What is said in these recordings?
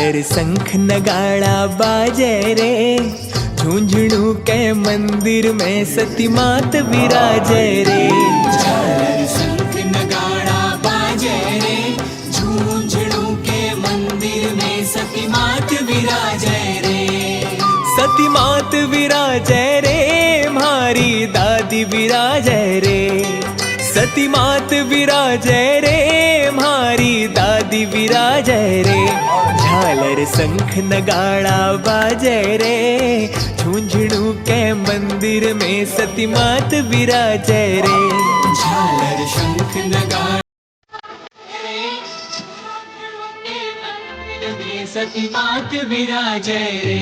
झालर शंख नगाड़ा बाजे रे, झुंझुनू के मंदिर में सती मात विराजे रे। झालर शंख नगाड़ा बाजे रे, झुंझुनू के मंदिर में सती मात विराजे रे। सती मात विराजे रे, म्हारी दादी विराजे रे। सती मात विराजे रे, म्हारी दादी विराजे रे। झालर शंख नगाड़ा बाजे रे, झुंझुनू के मंदिर में सती मात विराजे रे। झालर शंख नगाड़ा सती मात विराजे रे।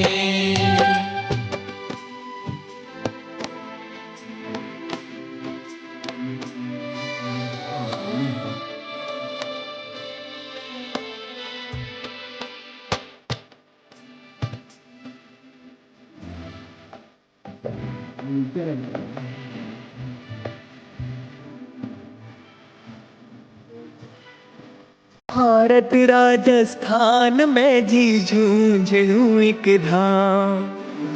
भारत राजस्थान में जी झुंझुनू एक धाम,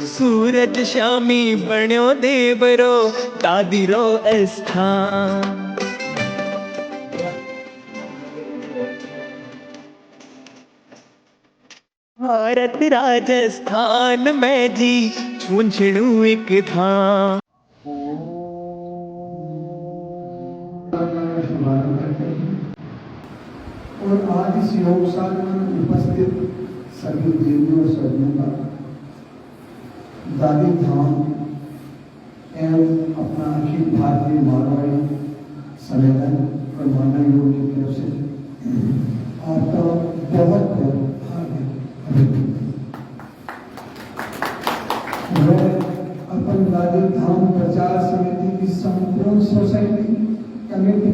सूरज शामी बण्यो देवरो दादी रो स्थान। भारत राजस्थान में जी झुंझुनू एक धाम। और आज इस योगशाला में उपस्थित सभी देवियों और सज्जनों का दादी धाम एवं अपना अखिल भारतीय मारवाड़ी सम्मेलन और मानव योग की तरफ से आपका बहुत बहुत अभिनंदन। मैं अपन दादी धाम प्रचार समिति की संपूर्ण सोसाइटी कमेटी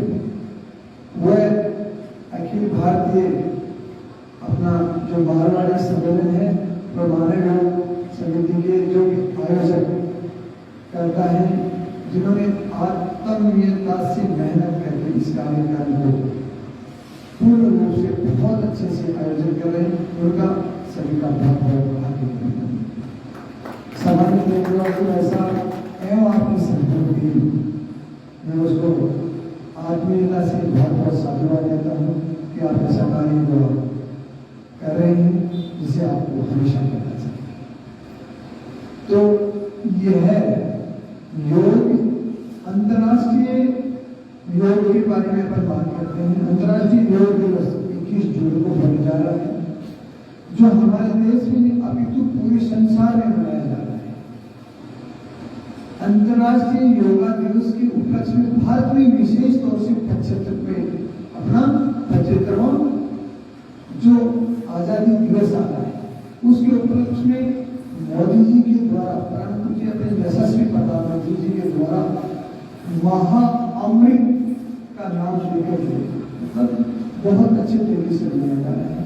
वह अखिल भारतीय अपना जो मारवाड़ी सम्मेलन है मानव योग समिति के जो आयोजक करता है, जिन्होंने आत्मनिर्भरता से मेहनत करके इस कार्यक्रम को पूर्ण रूप से बहुत अच्छे से आयोजन कर रहे हैं, उनका सभी का बहुत बहुत अभिनंदन। सामान्य देववासी ऐसा एवं आपकी संपत्ति मैं उसको आत्मीयता से बहुत बहुत साधुवाद देता हूँ कि आप ऐसा कार्य कर रहे हैं जिसे आपको हमेशा करना चाहिए। तो यह है योग, अंतर्राष्ट्रीय योग के बारे में अपन बात करते हैं। अंतर्राष्ट्रीय योग दिवस 21 जून को होने जा रहा है, जो हमारे देश में अपितु पूरे संसार में मनाया जा रहा है। अंतर्राष्ट्रीय योगा दिवस के उपलक्ष्य में भारत में विशेष तौर से 75वां जो आजादी दिवस आ रहा है, उसके उपलक्ष्य में मोदी जी के द्वारा, प्रधानमंत्री अपने यशस्वी प्रधानमंत्री जी के द्वारा महाअमृत का नाम लेकर मतलब बहुत अच्छे तरीके से मनाया जा रहा है।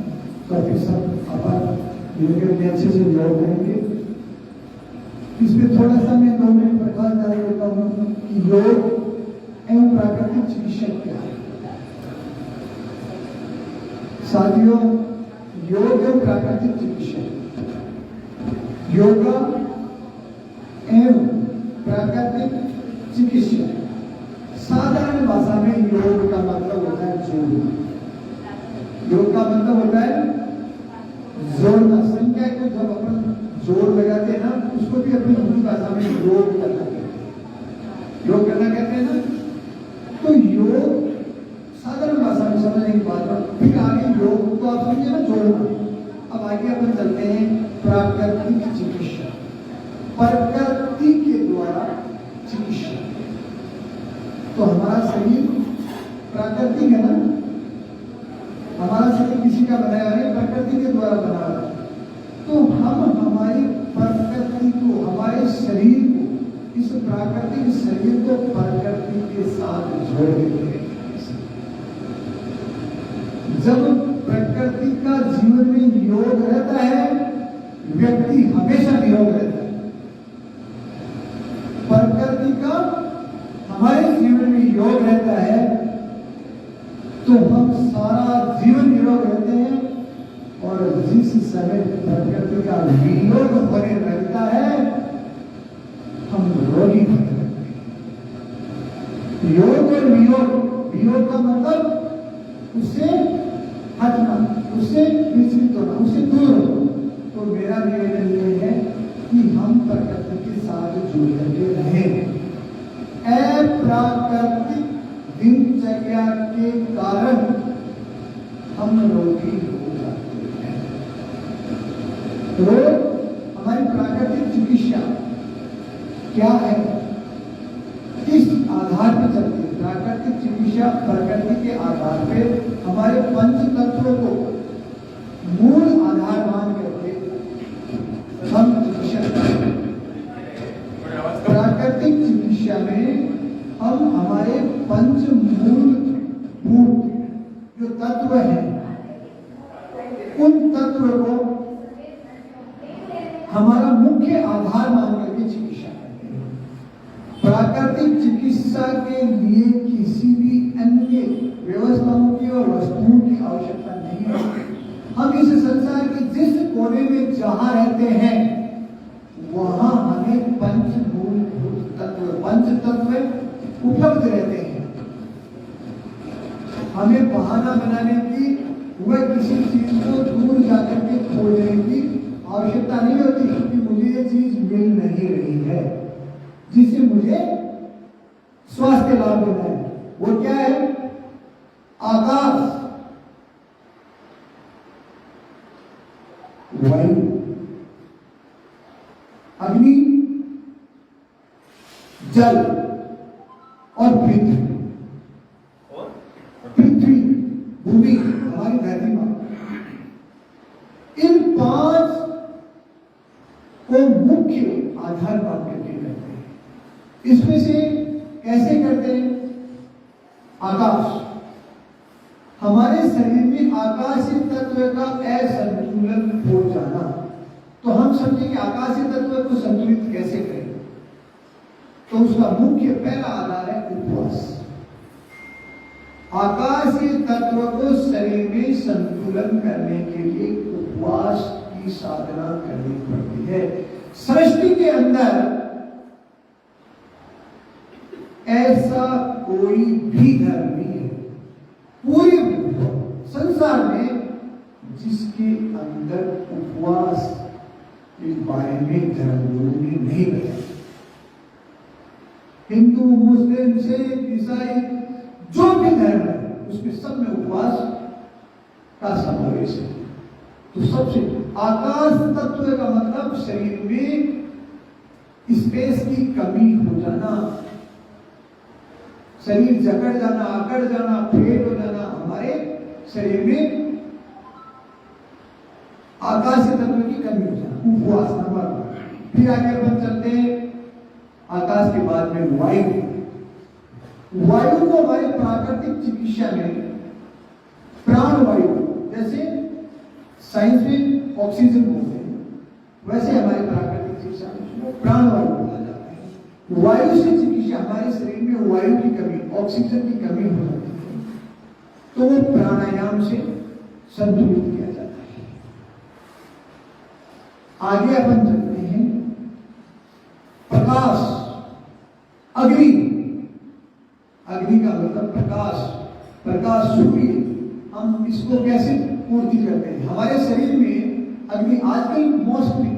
तो फिर सब अपन मिलकर के अच्छे से योग करेंगे। इसमें थोड़ा सा मैं 2 मिनट प्रकाश डाल देता हूँ कि योग एवं प्राकृतिक चिकित्सा क्या है। साथियों, योग एवं प्राकृतिक चिकित्सा, योगा एवं प्राकृतिक चिकित्सा, साधारण भाषा में योग का मतलब होता है जोड़ना। योग का मतलब होता है जोड़ना। संख्या को जब अपन जोड़ लगाते हैं ना, उसको भी अपनी हिंदी भाषा में योग करना कहते हैं। योग करना कहते हैं ना। तो योग साधारण भाषा में समझने की बात है। फिर आगे योग को आप समझिए ना, जोड़ना। अब आगे अपन चलते हैं प्राकृतिक चिकित्सा, प्रकृति के द्वारा चिकित्सा। तो हमारा शरीर प्राकृतिक है ना, हमारा शरीर किसी का बनाया है, प्रकृति के द्वारा बना है। तो हम हमारी प्रकृति को, हमारे शरीर को, इस प्राकृतिक शरीर को प्रकृति के साथ जोड़ देते हैं। जब प्रकृति का जीवन में योग रहता है, व्यक्ति हमेशा निरोग रहता है। प्रकृति का हमारे जीवन में योग रहता है तो हम सारा जीवन निरोग रहते हैं। और जिस समय प्रकृति का वियोग होने लगता है, हम रोगी होने लगते हैं। योग और वियोग, वियोग का मतलब उससे हटना, उससे विचलित होना, उससे दूर होना। तो मेरा निवेदन ये है कि हम प्रकृति के साथ जुड़ करके रहें। अप्राकृतिक दिनचर्या के कारण हम रोगी हो जाते हैं। तो हमारी प्राकृतिक चिकित्सा क्या है, किस आधार पर चलती है? प्राकृतिक चिकित्सा प्रकृति के आधार पे हमारे पंच तत्वों को मूल आधार मान करके हम चिकित्सा करते हैं। प्राकृतिक चिकित्सा में हम हमारे पंच मूलभूत जो तत्व हैं, उन तत्व को हमारा मुख्य आधार मान करके चिकित्सा करते हैं। प्राकृतिक चिकित्सा के लिए किसी भी अन्य व्यवस्थाओं की और वस्तुओं की आवश्यकता नहीं है। हम इस संसार के जिस कोने में जहां रहते हैं वहां हमें पंचभूत तत्व, पंच तत्व उपलब्ध रहते हैं। हमें बहाना बनाने की, वह किसी चीज को दूर जाकर के खोजने की आवश्यकता नहीं होती कि मुझे ये चीज मिल नहीं रही है जिससे मुझे स्वास्थ्य लाभ होना है। वो क्या है? आकाश, वायु, अग्नि, जल और पृथ्वी। पृथ्वी, भूमि, हमारी धरती मां, इन पांच को मुख्य आधार मान करके करते हैं। इसमें से कैसे करते हैं? आकाश, हमारे शरीर में आकाशीय तत्व का असंतुलन हो जाना। तो हम समझेंगे आकाशीय तत्व को संतुलित कैसे करें, तो उसका मुख्य पहला आधार है उपवास। आकाशीय तत्व को शरीर में संतुलन करने के लिए उपवास की साधना करनी पड़ती है। सृष्टि के अंदर ऐसा कोई भी धर्म नहीं है पूरे संसार में जिसके अंदर उपवास के बारे में धर्मगुरु ने नहीं बताया। हिंदू, मुस्लिम, सिख, ईसाई, जो भी धर्म है उसमें सब में उपवास का समावेश है। तो सबसे आकाश तत्व का मतलब शरीर में स्पेस की कमी हो जाना, शरीर जकड़ जाना, अकड़ जाना, फेल हो जाना। हमारे शरीर में आकाशीय तत्व की कमी हो जाना, उपवास नंबर 1। फिर आगे अपन चलते हैं, आकाश के बाद में वायु। वायु को हमारे प्राकृतिक चिकित्सा में प्राण वायु, जैसे साइंस में ऑक्सीजन बोलते हैं, वैसे हमारे प्राकृतिक चिकित्सा में प्राण वायु बोला जाता है। वायु से चिकित्सा, हमारे शरीर में वायु की कमी, ऑक्सीजन की कमी हो जाती है, तो वो प्राणायाम से संतुलित किया जाता है। आगे अपन चलते हैं, प्रकाश, अग्नि। अग्नि का मतलब प्रकाश, प्रकाश सूर्य। हम इसको कैसे पूर्ति करते हैं? हमारे शरीर में अग्नि, आजकल मोस्टली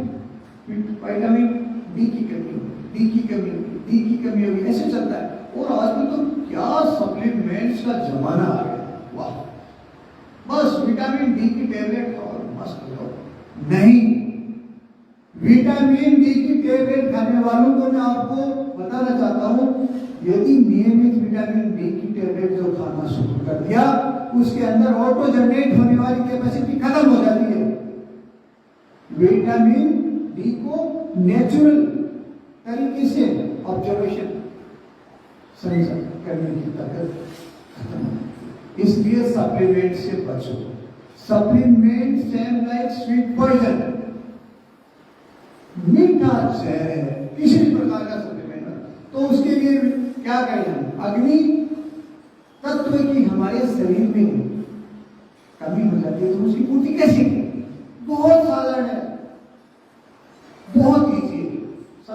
विटामिन डी की कमी, डी की कमी, डी की कमी होगी, ऐसे चलता है। और आजकल तो क्या सप्लीमेंट्स का जमाना आ गया, वाह! बस विटामिन डी की टेबलेट और मस्त हो जाओ। नहीं, विटामिन डी की टेबलेट खाने वालों को मैं आपको बताना चाहता हूं, यदि नियमित विटामिन डी की टेबलेट जो खाना शुरू कर दिया, उसके अंदर ऑटो जनरेट होने वाली कैपेसिटी खत्म हो जाती है। विटामिन डी को नेचुरल तरीके से ऑब्जर्वेशन संचय करने की ताकत खत्म हो। इसलिए सप्लीमेंट से बचो। Supplement same like sweet poison, मीठा जहर है किसी भी प्रकार का सप्लीमेंट। तो उसके लिए क्या करें? अग्नि तत्व की हमारे शरीर में कमी हो जाती है, तो उसकी पूर्ति कैसे? बहुत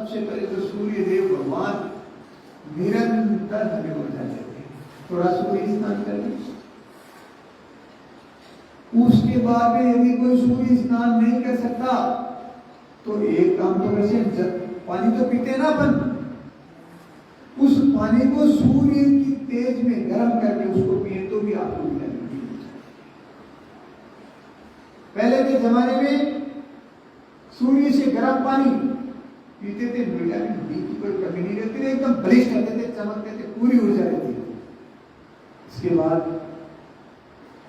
सबसे पहले तो सूर्य देव भगवान निरंतर हमें ऊर्जा देते हैं। थोड़ा सूर्य स्नान कर लीजिए। उसके बाद में यदि कोई सूर्य स्नान नहीं कर सकता तो एक काम तो वैसे पानी तो पीते ना अपन, उस पानी को सूर्य की तेज में गर्म करके उसको पिए तो भी आपको विटामिन डी मिल जाएगा। पहले के जमाने में सूर्य से गर्म पानी पीते थे, विटामिन डी की कोई कमी नहीं रहती, एकदम बलिष्ठ रहते थे, चमकते थे, पूरी ऊर्जा रहती थी। इसके बाद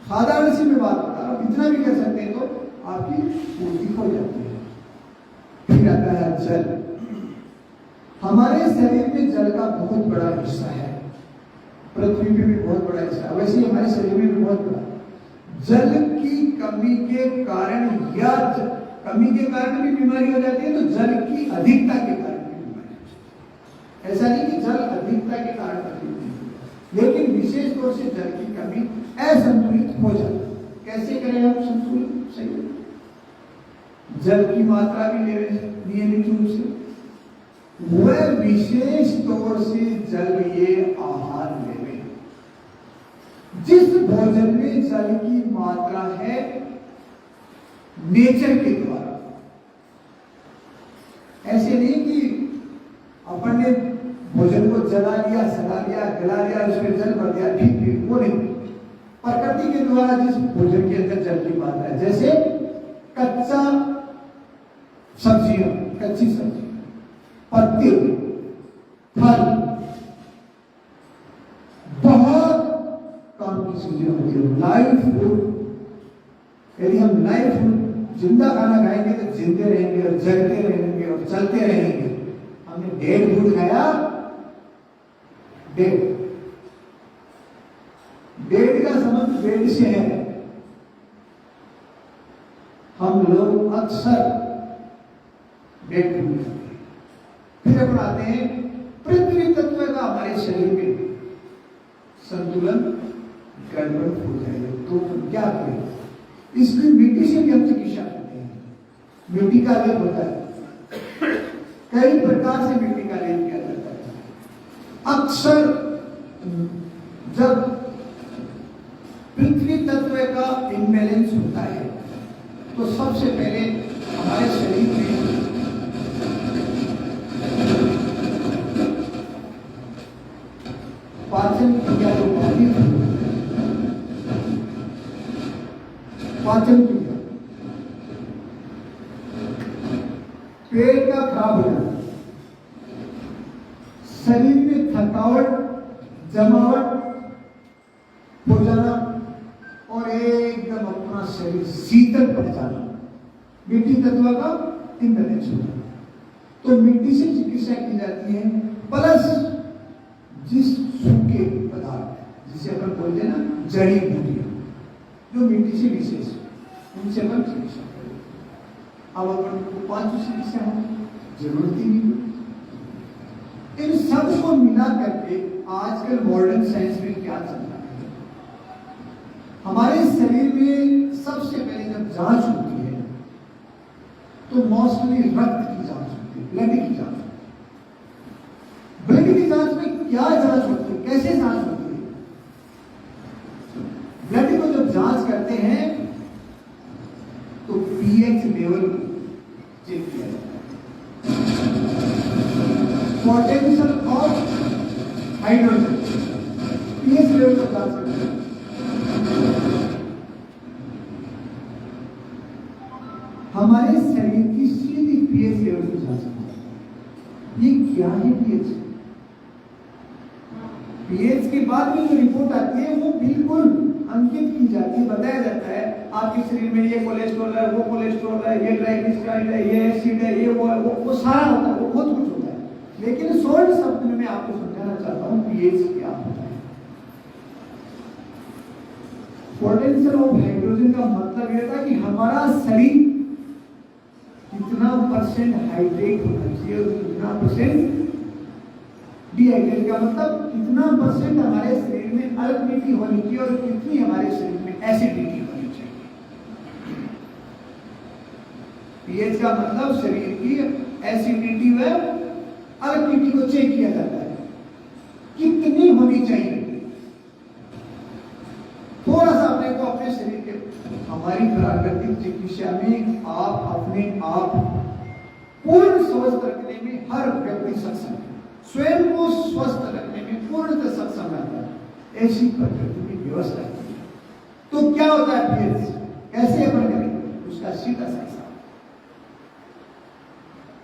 साधारण सी मैं बात बता रहा हूं, इतना भी कर सकते हैं तो आपकी पूर्ति हो जाती है। फिर आता है जल। हमारे शरीर में जल का बहुत बड़ा हिस्सा है, पृथ्वी पे भी बहुत बड़ा हिस्सा है, वैसे ही हमारे शरीर में भी बहुत बड़ा। जल की कमी के कारण या कमी के कारण भी बीमारी हो जाती है, तो जल की अधिकता के कारण भी बीमारी हो जाती है। ऐसा नहीं कि जल अधिकता के कारण तकलीफ नहीं होती, लेकिन विशेष तौर से जल की कमी असंतुलित हो जाती है। कैसे करें हम संतुलित? सही, जल की मात्रा भी ले नियमित रूप से, वह विशेष तौर से जल ये आहार लेवे। जिस भोजन में जल की मात्रा है नेचर के द्वारा, ऐसे नहीं कि अपन ने भोजन को जला लिया, सड़ा लिया, गला लिया, उसमें जल भर दिया, ठीक, वो नहीं। प्रकृति के द्वारा जिस भोजन के अंदर जल की मात्रा है, जैसे कच्चा सब्जियां, कच्ची सब्जी, पत्ते, फल, बहुत काम की चीजें होती है। लाइव फूड, यदि हम लाइव फूड जिंदा खाना खाएंगे तो जिंदे रहेंगे और जगते रहेंगे और चलते रहेंगे। हमने डेड फूड खाया, डेड का संबंध बेड से है। हम लोग अक्सर डेड फूड खाते हैं। फिर अपन आते हैं पृथ्वी तत्व का हमारे शरीर में संतुलन गड़बड़ हो जाए तो क्या करें? इसमें मिट्टी से भी हम चिकित्सा करते हैं। मिट्टी का लेप होता है, कई प्रकार से मिट्टी का लेप किया जाता है। अक्सर जब पृथ्वी तत्व का इम्बैलेंस होता है तो सबसे पहले हमारे शरीर में पाचन क्रिया जो बाधित है, पाचन क्रिया, पेट का खराब हो जाना, शरीर में थकावट, जमावट हो जाना और एकदम अपना शरीर शीतल पड़ जाना, मिट्टी तत्व का इम्बैलेंस हो जाना। तो मिट्टी से चिकित्सा की जाती है। प्लस जिस सूखे पदार्थ जिसे अपन बोलते हैं ना जड़ी बूटियां, जो मिट्टी से विशेष उनसे अपन चिकित्सा करें। अब अपन को 5 चिकित्सा है, जरूरत ही नहीं। इन सब को मिला करके आजकल मॉडर्न साइंस में क्या चल रहा है, हमारे शरीर में सबसे पहले जब जांच होती है तो मोस्टली रक्त की जांच होती है, ब्लड की जांच। ब्लड की जांच में क्या जांच होती है, कैसे जांच होती है? ब्लड को जब जांच करते हैं तो पीएच लेवल चेक किया जाता है, potential of hydrogen, pH level को जांच करते हैं। हमारे शरीर की सीधी पीएच लेवल की जांच करते हैं। ये क्या है पीएच? पीएच के बाद में जो रिपोर्ट आती है वो बिल्कुल अंकित की जाती है, बताया जाता है आपके शरीर में ये कोलेस्ट्रॉल है, वो कोलेस्ट्रॉल है, ये ट्राइग्लिसराइड है, ये एसिड है, ये वो सारा होता है, वो बहुत कुछ होता है। लेकिन शॉर्ट शब्द में मैं आपको समझाना चाहता हूँ पीएच क्या होता है। पोटेंशियल ऑफ हाइड्रोजन का मतलब यह था कि हमारा शरीर कितना परसेंट हाइड्रेट होना चाहिए और कितना परसेंट डिहाइड्रेट, का मतलब कितना परसेंट हमारे शरीर में अल्कलिटी होनी चाहिए और कितनी हमारे शरीर में एसिडिटी होनी चाहिए। पीएच का मतलब शरीर की एसिडिटी व अल्कलिनिटी को चेक किया जाता है कितनी होनी चाहिए। थोड़ा सा अपने को अपने शरीर के, हमारी प्राकृतिक चिकित्सा में आप अपने आप पूर्ण स्वस्थ रखने में हर व्यक्ति सक्षम है, स्वयं को स्वस्थ रखने में पूर्णतः सक्षम रहता है, ऐसी प्रकृति की व्यवस्था है। तो क्या होता है पीएच कैसे अपन करेंगे, उसका सीधा सा हिसाब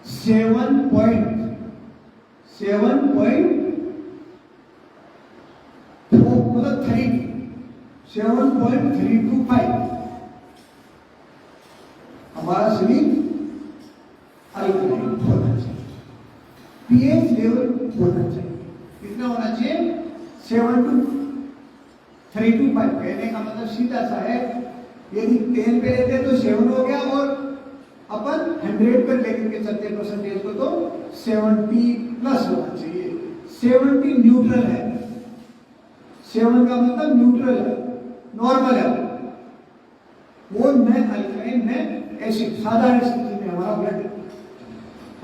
7.325 हमारा शरीर अल्कलाइन होना चाहिए, पीएच लेवल होना चाहिए। कितना होना चाहिए? 7 to 325। कहने का मतलब सीधा सा है, यदि 10 पे लेते तो 7 हो गया, और अपन 100 पर लेकर के चलते परसेंटेज को तो 70 प्लस होना चाहिए। 70 न्यूट्रल है, 7 का मतलब न्यूट्रल है, नॉर्मल है, वो न अल्कलाइन न एसिड, साधारण स्थिति में हमारा ब्लड।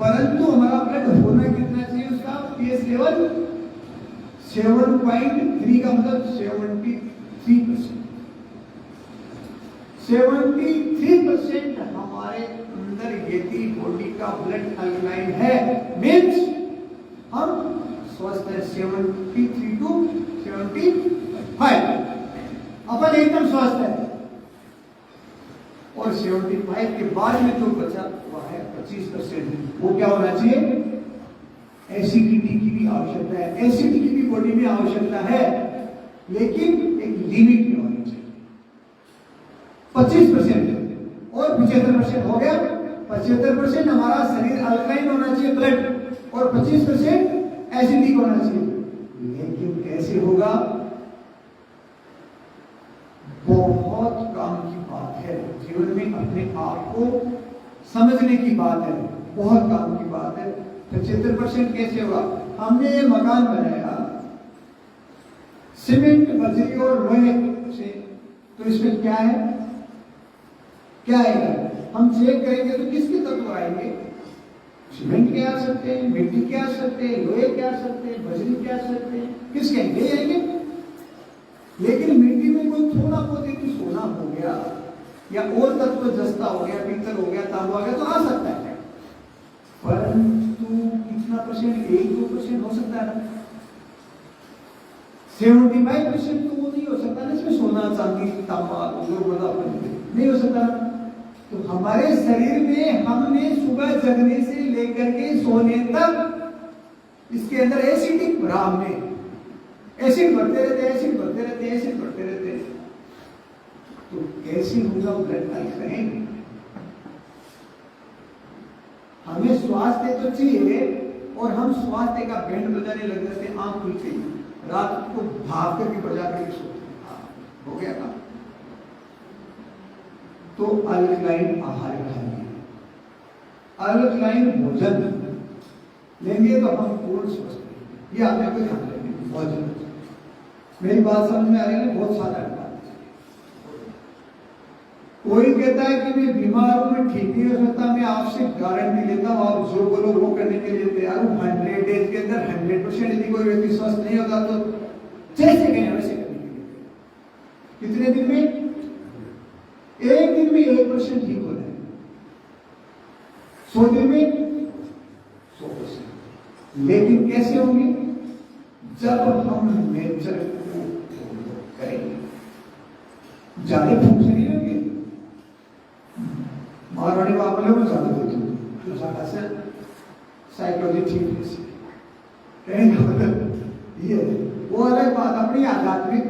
परंतु हमारा ब्लड होना कितना चाहिए, उसका पीएच लेवल 7.3 का मतलब 73%। 73% हमारे अंदर यदि बॉडी का ब्लड अल्कलाइन है, मीन्स हम स्वस्थ है। 73 to 75 अपन एकदम स्वस्थ है, और 75 के बाद में जो बचा हुआ है 25%, वो क्या होना चाहिए? एसिडिटी की भी आवश्यकता है। एसिडिटी की बॉडी में आवश्यकता है, लेकिन एक लिमिट में होनी चाहिए। 25% और 75% हो गया। 75% हमारा शरीर अल्कलाइन होना चाहिए ब्लड, और 25% एसिडिक होना चाहिए। लेकिन कैसे होगा? बहुत काम की बात है, जीवन में अपने आप को समझने की बात है, बहुत काम की बात है। 75% कैसे होगा? हमने ये मकान बनाया सीमेंट, बजरी और लोहे से, तो इसमें क्या है, क्या आएगा? हम चेक करेंगे तो किसके तत्व आएंगे? सीमेंट के आ सकते हैं, मिट्टी के आ सकते हैं, लोहे के आ सकते हैं, बजरी के आ सकते हैं, किसके आएंगे? लेकिन मिट्टी में कोई थोड़ा बहुत यदि सोना हो गया, या और तत्व जस्ता हो गया, पीतल हो गया, तांबा हो गया, तो आ सकता है। परंतु कितना परसेंट? 1-2% हो सकता है ना। 75% तो वो नहीं हो सकता ना, इसमें सोना, चांदी, तांबा नहीं हो सकता। तो हमारे शरीर में हमने सुबह जगने से लेकर के सोने तक इसके अंदर एसिडिक भराव में एसिड बढ़ते रहते, एसिड बढ़ते रहते, एसिड बढ़ते रहते। तो कैसे होगा ब्लड अल्कलाइन? हमें स्वास्थ्य तो चाहिए, और हम स्वास्थ्य का बैंड बजाने लग जाते, आंख खुलते ही रात को भाग करके बजा करके सोते। हो गया काम। तो अल्कलाइन आहार खाएंगे, अल्कलाइन भोजन लेंगे तो हम पूर्ण स्वस्थ रहेंगे। ये आपने को ध्यान रखेंगे भोजन। मेरी बात समझ में आ रही है? बहुत साधारण बात। कोई कहता है कि मैं बीमार हूं, मैं ठीक नहीं हो सकता, मैं आपसे गारंटी लेता हूं, आप जो बोलो वो करने के लिए तैयार हूं। 100 डेज के अंदर 100% यदि कोई व्यक्ति स्वस्थ नहीं होता तो जैसे कहें वैसे करने के लिए। कितने दिन में? एक दिन में 1% ठीक हो जाए, 100 दिन में 100%। लेकिन कैसे होंगे? जब हम नेचर को करेंगे। ज्यादा भूख से नहीं होंगे, मारवाड़ी मामले में ज्यादा होती है, साइकोलॉजी ठीक है, ये वो अलग बात, अपनी आध्यात्मिक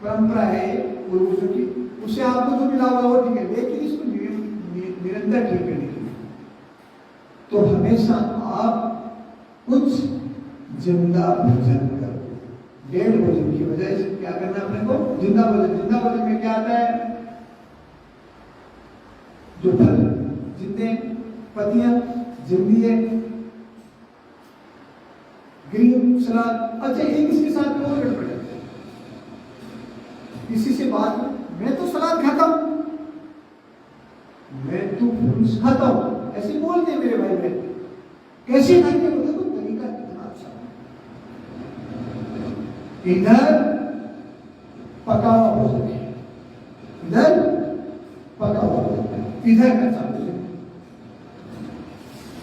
परंपरा है पूर्वजों की, उससे आपको जो मिला हुआ वो ठीक है। लेकिन इसको निरंतर ठीक करने के लिए तो हमेशा आप कुछ जिंदा भोजन करो। डेढ़ भोजन की वजह से क्या करना अपने को? जिंदा भोजन। जिंदा भोजन में क्या आता है? जो फल, जितने पत्तियां, जिंदी है, ग्रीन सलाद। अच्छा, एक इसके साथ में और गड़बड़ है, इसी से बात, मैं तो सलाद खाता हूं, मैं तो फ्रूट्स खाता हूं, ऐसे बोलते हैं मेरे भाई बहन। कैसे खाते हो? देखो तरीका इधर पका हुआ भोजन है, इधर पका हुआ भोजन है, इधर कच्चा भोजन है।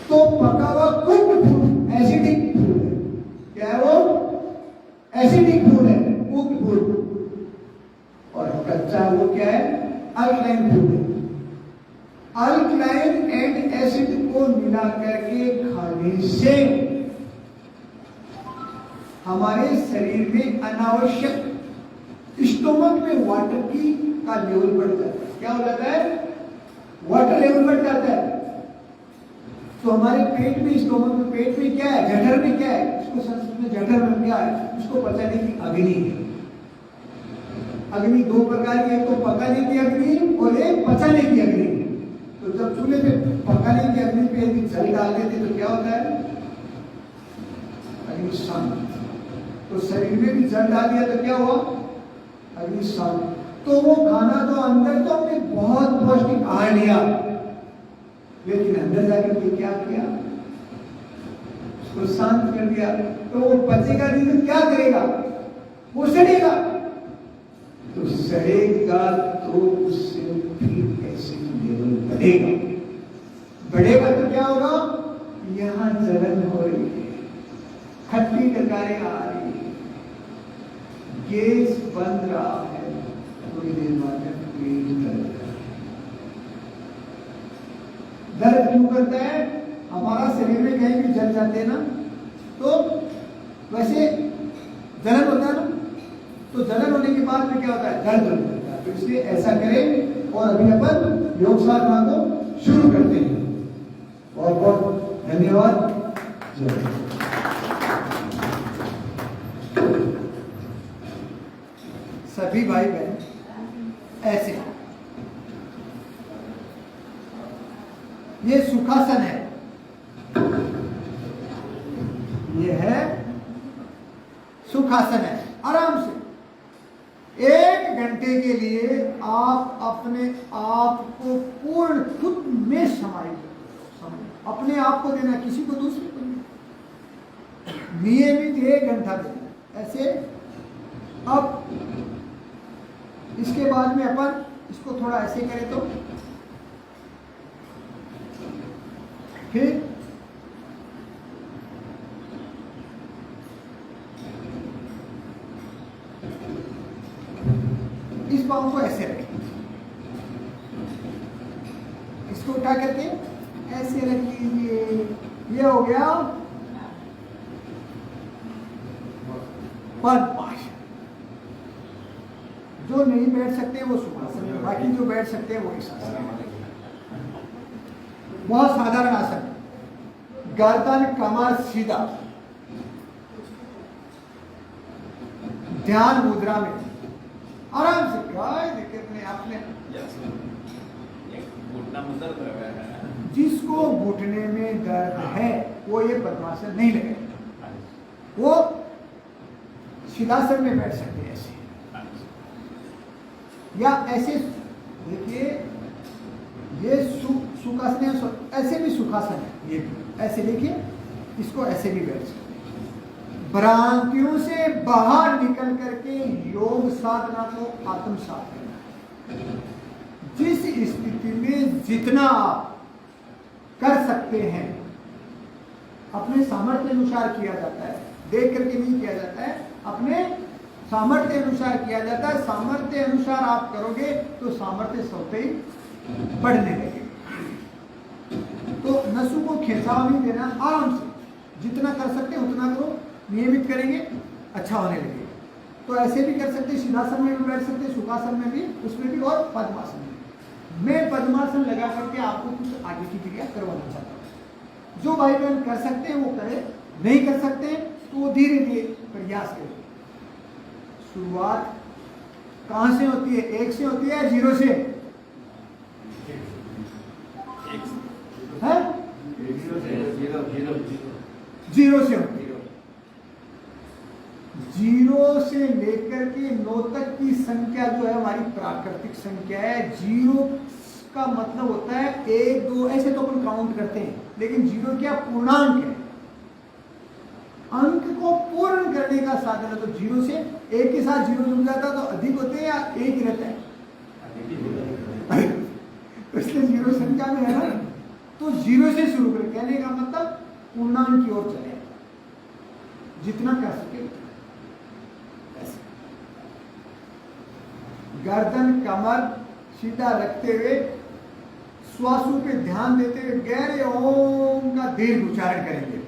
तो पका हुआ कुक्ड फूड एसिडिक फूड है। क्या है वो? एसिडिक फूड है, कुक्ड फूड। और कच्चा वो क्या है? अल्कलाइन फूड है। अल्कलाइन एंड एसिड को मिला करके खाने से हमारे शरीर में अनावश्यक स्टोमक में वाटर की का लेवल बढ़ जाता है। क्या हो जाता है? वाटर लेवल बढ़ जाता है। तो हमारे पेट में, स्टोमक में, पेट में क्या है? जठर में क्या है? इसको संस्कृत में जठर में क्या है? उसको पचाने की अग्नि है। अग्नि दो प्रकार की, एक तो पकाने की अग्नि और एक पचाने की अग्नि। तो जब चूल्हे पे पकाने की अग्नि पे यदि जल डाल देते तो क्या होता है? अग्नि शांत। तो शरीर में भी जल डाल दिया तो क्या हुआ? अग्नि शांत। तो वो खाना तो अंदर तो हमने बहुत पौष्टिक आहार लिया, लेकिन अंदर जाकर के क्या किया? उसको शांत कर दिया। तो वो पचेगा नहीं तो क्या करेगा? वो सड़ेगा। तो सड़ेगा तो उससे फिर एसिड लेवल बढ़ेगा। बढ़ेगा तो क्या होगा? यहां जलन हो रही है, खट्टी डकारें आ रही है, गैस बन रहा है, थोड़ी देर बाद पेट दर्द। दर्द क्यों करता है? हमारा शरीर में कहीं भी जल जाते हैं ना, तो वैसे जलन होता है ना, तो जलन होने के बाद में क्या होता है? दर्द होता है। तो इसलिए ऐसा करें। और अभी अपन योग साधना को शुरू करते हैं। बहुत बहुत धन्यवाद। सभी भाई बहन ऐसे, ये सुखासन है, ये है सुखासन है। आराम से 1 घंटे के लिए आप अपने आप को पूर्ण खुद में समाइए। अपने आप को देना, किसी को दूसरे को नहीं। नियमित 1 घंटा देना ऐसे। अब इसके बाद में अपन इसको थोड़ा ऐसे करें तो फिर इस पाँव को ऐसे रखें, इसको उठा करके ऐसे रख लीजिए। ये हो गया पद्मासन। जो नहीं बैठ सकते वो सुखासन है, बाकी जो बैठ सकते हैं वो इस आसन है। बहुत साधारण आसन। गर्दन कमर सीधा, ध्यान मुद्रा में आराम से, कोई दिक्कत नहीं। आपने जिसको घुटने में दर्द है वो ये पद्मासन नहीं लगेगा, वो सिद्धासन में बैठ सकते हैं ऐसे, या ऐसे। देखिए ये सुखासन है, ऐसे भी सुखासन है। ये ऐसे देखिए, इसको ऐसे भी बैठ सकते हैं। भ्रांतियों से बाहर निकल करके योग साधना को आत्मसात करना। जिस स्थिति में जितना आप कर सकते हैं, अपने सामर्थ्य अनुसार किया जाता है, देख करके नहीं किया जाता है, अपने सामर्थ्य अनुसार किया जाता है। सामर्थ्य अनुसार आप करोगे तो सामर्थ्य स्वतः ही बढ़ने लगेगा। तो नसों को खिंचाव नहीं देना, आराम से जितना कर सकते हैं उतना करो। नियमित करेंगे अच्छा होने लगेगा। तो ऐसे भी कर सकते हैं, सिद्धासन में भी बैठ सकते हैं, सुखासन में भी, उसमें भी, और पद्मासन में। मैं पद्मासन लगा करके आपको कुछ आगे की क्रिया करवाना चाहता हूँ। जो भाई बहन कर सकते हैं वो करें, नहीं कर सकते तो वो धीरे धीरे प्रयास करें। शुरुआत कहां से होती है? 1 से होती है या 0 से? है 0 से होती है। 0 से लेकर के 9 तक की संख्या जो है हमारी प्राकृतिक संख्या है। 0 का मतलब होता है 1 2, ऐसे तो अपन काउंट करते हैं, लेकिन 0 क्या? पूर्णांक है। अंक को को पूर्ण करने का साधन है। तो जीरो से एक के साथ जीरो जुड़ जाता तो अधिक होते हैं या एक ही रहता है? तो इसलिए जीरो संख्या में है ना, तो जीरो से शुरू करें। कहने का मतलब पूर्णांक की ओर चले, जितना कर सके ऐसे। गर्दन कमर सीधा रखते हुए श्वासों पे ध्यान देते हुए गहरे ओम का दीर्घ उच्चारण करेंगे।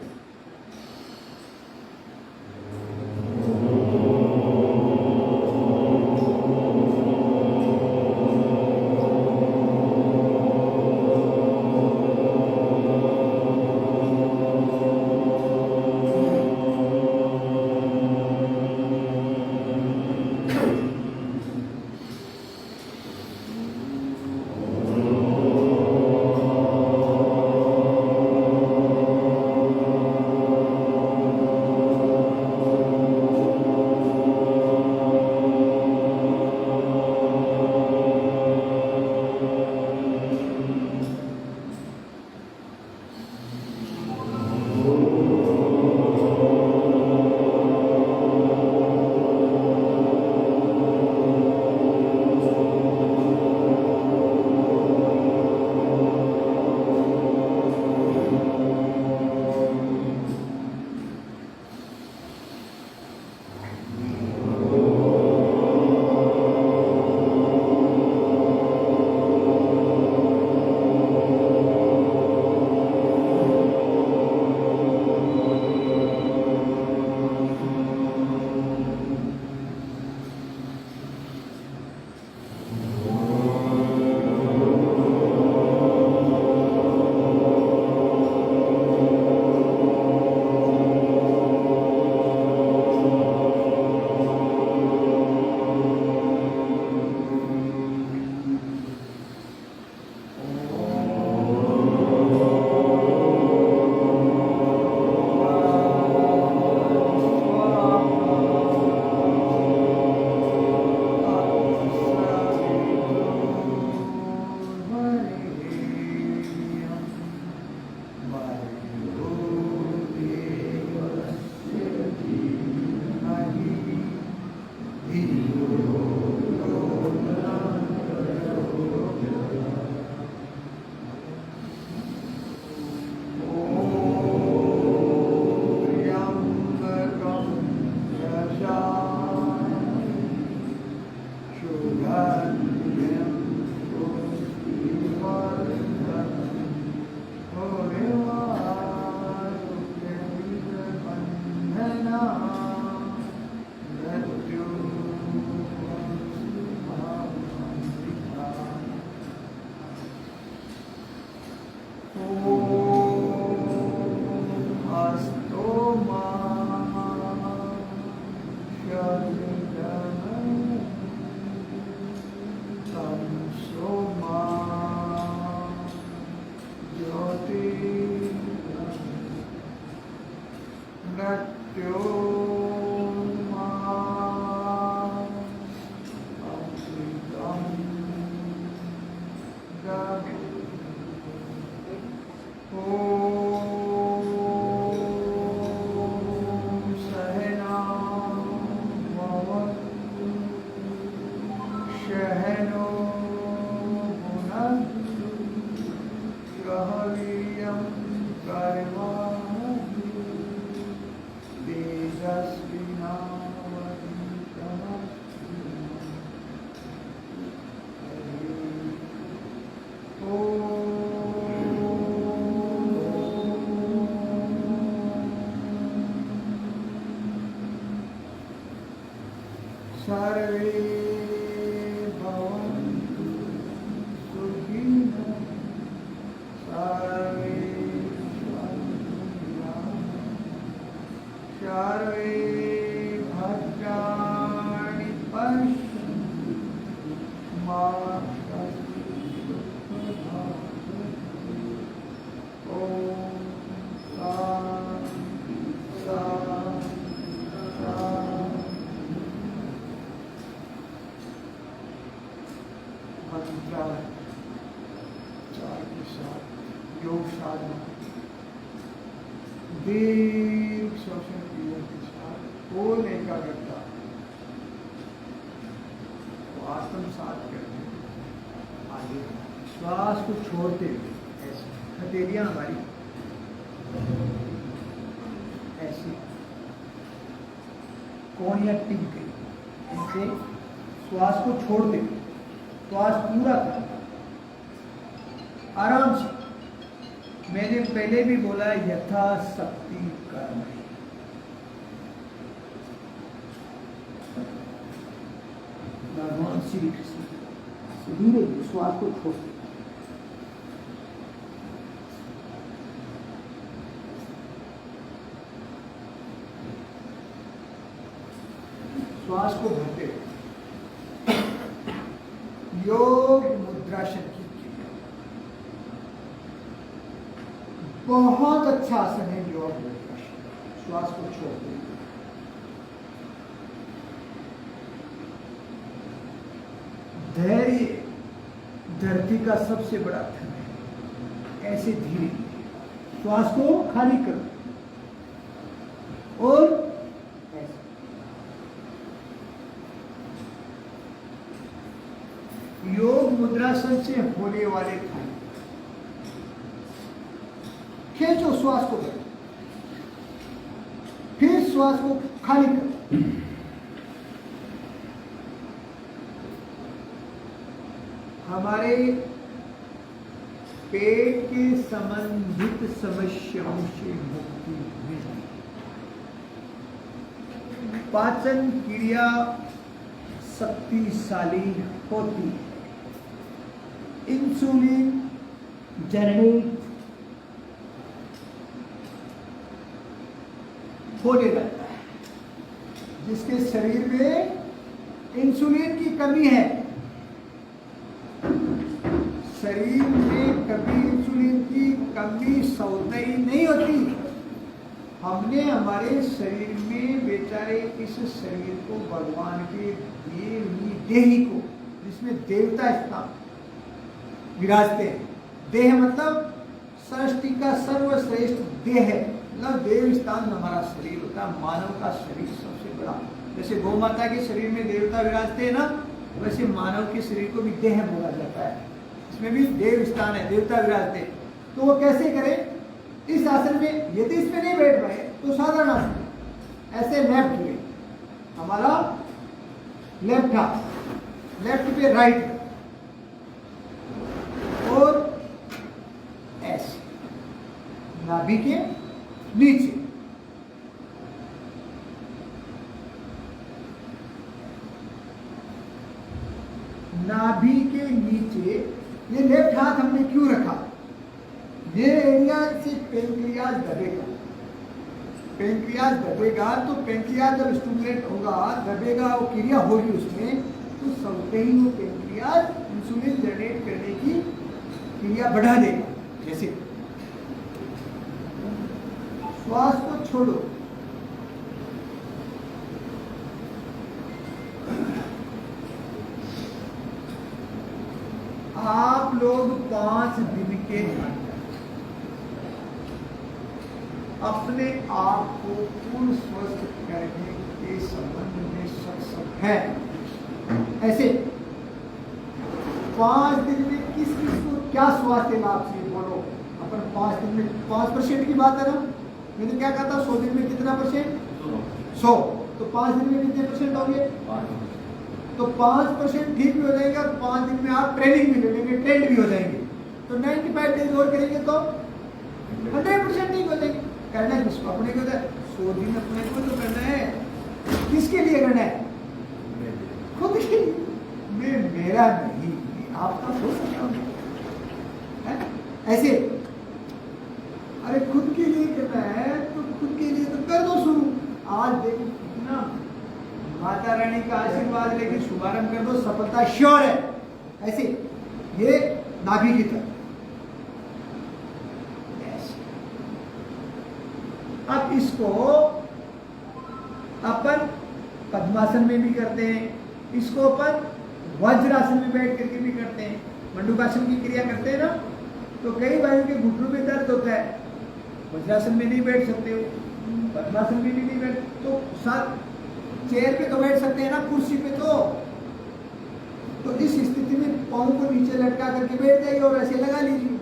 सर्वे भवन्तु सुखिनः सर्वे सर्वे भद्राणि पश्यन्तु मा कश्चित् दुःखभाग् ॐ शान्ति चार के साथ योग साधना दीर्घ श्वसन क्रिया के साथ पूर्ण एकाग्रता, तो आत्मसात करते आगे श्वास को छोड़ते हुए ऐसे हथेलियां हमारी ऐसी कोहनियां टिक गई, इनसे श्वास को छोड़ते हुए श्वास पूरा करना आराम से। मैंने पहले भी बोला यथाशक्ति कर्म है। भगवान श्री कृष्ण धीरे श्वास को छोड़ते, श्वास को भरते योग मुद्रासन की बहुत अच्छा आसन है योग मुद्रासन। श्वास को छोड़ते धैर्य धरती का सबसे बड़ा धन है। ऐसे धीरे श्वास को खाली करो और ऐसे योग मुद्रासन से होने वाले फायदे, खींचो श्वास को, फिर श्वास को खाली करो। हमारे पेट के संबंधित समस्याओं से मुक्ति मिलती, पाचन क्रिया शक्तिशाली होती, इंसुलिन जनरेट होने लगता है। जिसके शरीर में इंसुलिन की कमी है, शरीर में कभी इंसुलिन की कमी सौतई नहीं होती। हमने हमारे शरीर में बेचारे इस शरीर को भगवान के दिए हुई देही को, जिसमें देवता स्थान विराजते हैं। देह मतलब सृष्टि का सर्वश्रेष्ठ देह है, मतलब देव स्थान हमारा शरीर होता है। मानव का शरीर सबसे बड़ा, जैसे गौ माता के शरीर में देवता विराजते हैं ना, वैसे मानव के शरीर को भी देह बोला जाता है। इसमें भी देव स्थान है, देवता विराजते। तो वो कैसे करें? इस आसन में यदि इसमें नहीं बैठ पाए तो साधारण आसन, ऐसे लेफ्ट में हमारा लेफ्ट हाथ, लेफ्ट पे राइट, और ऐसे नाभि के नीचे, नाभि के नीचे। ये लेफ्ट हाथ हमने क्यों रखा? ये एरिया से पेंक्रियाज दबेगा, पेंक्रियाज दबेगा तो पेंक्रियाज जब स्टिमुलेट होगा, दबेगा, वो क्रिया होगी उसमें, तो सबसे ही वो पेंक्रियाज इंसुलिन जनरेट करने की क्रिया बढ़ा देगा। जैसे श्वास को छोड़ो, आप लोग 5 दिन के अपने आप को पूर्ण स्वस्थ करने के संबंध में सक्षम है। ऐसे 5 दिन में किस किस को क्या स्वास्थ्य लाभ से बोलो। अपन 5 दिन में 5% की बात है ना, मैंने क्या कहा था? 100 दिन में कितना परसेंट? 100। तो 5 दिन में कितने परसेंट होंगे? तो 5% ठीक भी हो जाएगा, 5 दिन में आप ट्रेनिंग भी ले लेंगे, ट्रेंड भी हो जाएंगे। तो 95 डेज और करेंगे तो 100% ठीक हो जाएंगे। करना है किसको? अपने को। 100 दिन अपने को तो करना है। किसके लिए करना है? खुद के लिए। मैं मेरा नहीं, आपका हो सकता हूँ ऐसे। अरे खुद के लिए करना है तो खुद के लिए तो कर दो शुरू। आज देखो कितना माता रानी का आशीर्वाद लेके शुभारंभ कर दो, सफलता श्योर है। ऐसे ये नाभि की तरफ। अब इसको अपन पद्मासन में भी करते हैं, इसको अपन वज्रासन में बैठ करके भी करते हैं, मंडूकासन की क्रिया करते हैं ना। तो कई भाइयों के घुटनों में दर्द होता है, वज्रासन में नहीं बैठ सकते हो, पद्मासन में भी नहीं बैठ, तो साथ चेयर पे तो बैठ सकते हैं ना, कुर्सी पे तो इस स्थिति में पाँव को नीचे लटका करके बैठ जाइए और ऐसे लगा लीजिए,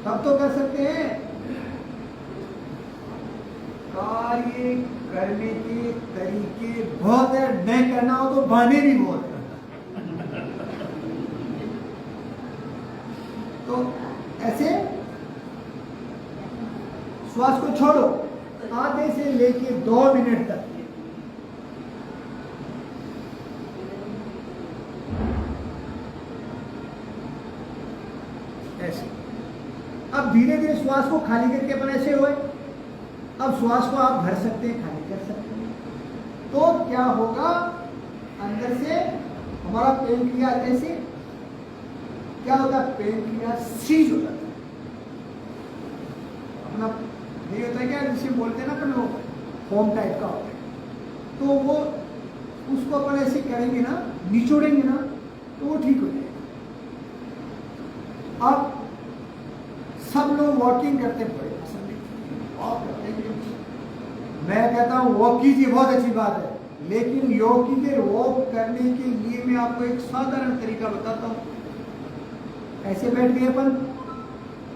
तब तो कर सकते हैं। कार्य करने के तरीके बहुत है, नहीं करना हो तो बहाने भी बहुत है। तो ऐसे श्वास को छोड़ो आधे से लेके 2 मिनट तक। ऐसे अब धीरे धीरे श्वास को खाली करके अपन ऐसे हुए। अब श्वास को आप भर सकते हैं, खाली कर सकते हैं। तो क्या होगा, अंदर से हमारा पेनक्रियास ऐसे क्या होता है, पेनक्रियास सीज हो जाता है अपना, नहीं होता है क्या, जिसे बोलते हैं ना अपन लोग होम टाइप का होता है। तो वो उसको अपन ऐसे करेंगे ना, निचोड़ेंगे ना, तो वो ठीक हो जाएगा। अब सब लोग वॉकिंग करते हैं, बड़े पसंद है वॉक करते हैं। मैं कहता हूँ वॉक कीजिए, बहुत अच्छी बात है, लेकिन योग कीजिए। वॉक करने के लिए मैं आपको एक साधारण तरीका बताता हूँ। ऐसे बैठ गए अपन,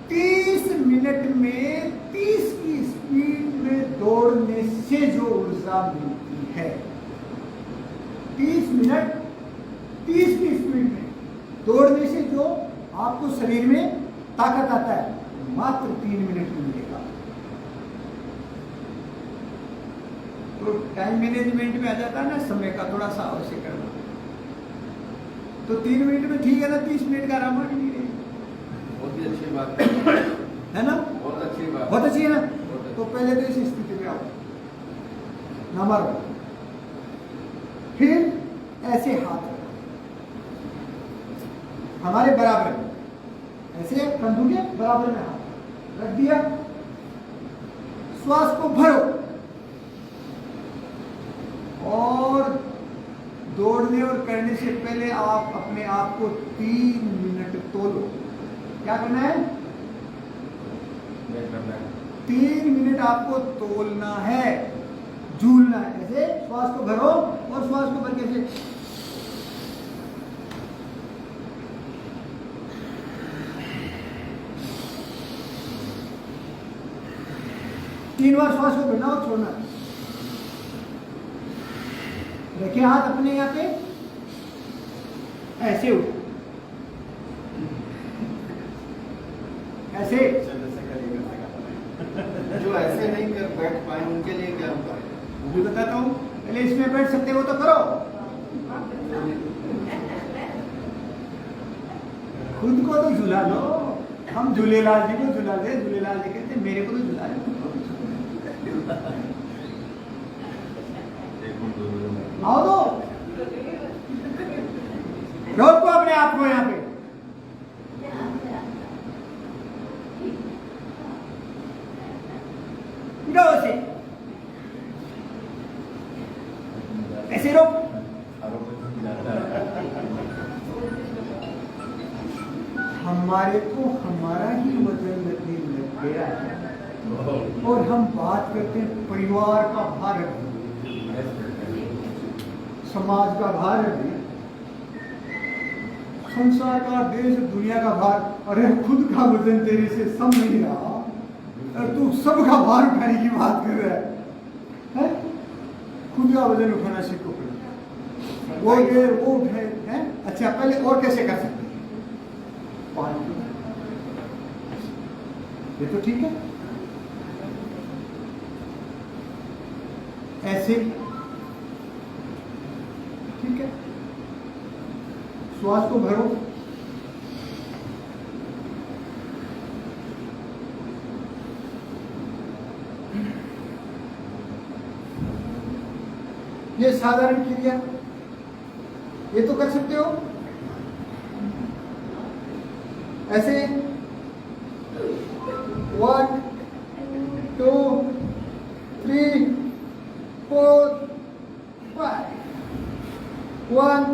30 मिनट में 30 की स्पीड में दौड़ने से जो ऊर्जा मिलती है, 30 मिनट 30 की स्पीड में दौड़ने से जो आपको शरीर में ताकत आता है, मात्र 3 मिनट में मिलेगा। तो टाइम मैनेजमेंट में आ जाता है ना, समय का थोड़ा सा अवश्य करना। तो 3 मिनट में ठीक है ना, 30 मिनट का आराम नहीं रहेगा। बहुत ही अच्छी बात है ना, बहुत अच्छी बात, बहुत अच्छी है ना। तो पहले तो इस स्थिति में आओ, नंबर 1। फिर ऐसे हाथ हमारे बराबर में, ऐसे कंधों के बराबर में हाथ रख दिया। श्वास को भरो और दौड़ने और करने से पहले आप अपने आप को 3 मिनट तोलो। क्या करना है, 3 मिनट आपको तोलना है, झूलना है। ऐसे श्वास को भरो और श्वास को भर के ऐसे तीन बार श्वास को भरना और छोड़ना। रखिए हाथ अपने यहाँ पे, ऐसे उठ, ऐसे। जो ऐसे नहीं कर बैठ पाए उनके लिए क्या होगा, वो भी बताता हूँ। पहले इसमें बैठ सकते हो तो करो, खुद को तो झुला लो। हम झूलेलाल जी को झुला दे, झूलेलाल जी कहते मेरे को तो झुला दे। आओ दो, रोको अपने आप को यहाँ पे। से ऐसे रोक, हमारे को हमारा ही वजन लगने लग गया है और हम बात करते हैं परिवार का भार है, समाज का भार है, संसार का, देश दुनिया का भार। अरे खुद का वजन तेरे से सम नहीं रहा और तू सबका भार उठाने की बात कर रहा है? खुद का वजन उठाना सीखो। वो ये वो उठे हैं। अच्छा पहले और कैसे कर सकते हैं, ये तो ठीक है, ऐसे ठीक है। श्वास को भरो, ये साधारण क्रिया, ये तो कर सकते हो। ऐसे 1 2 3 4 5 1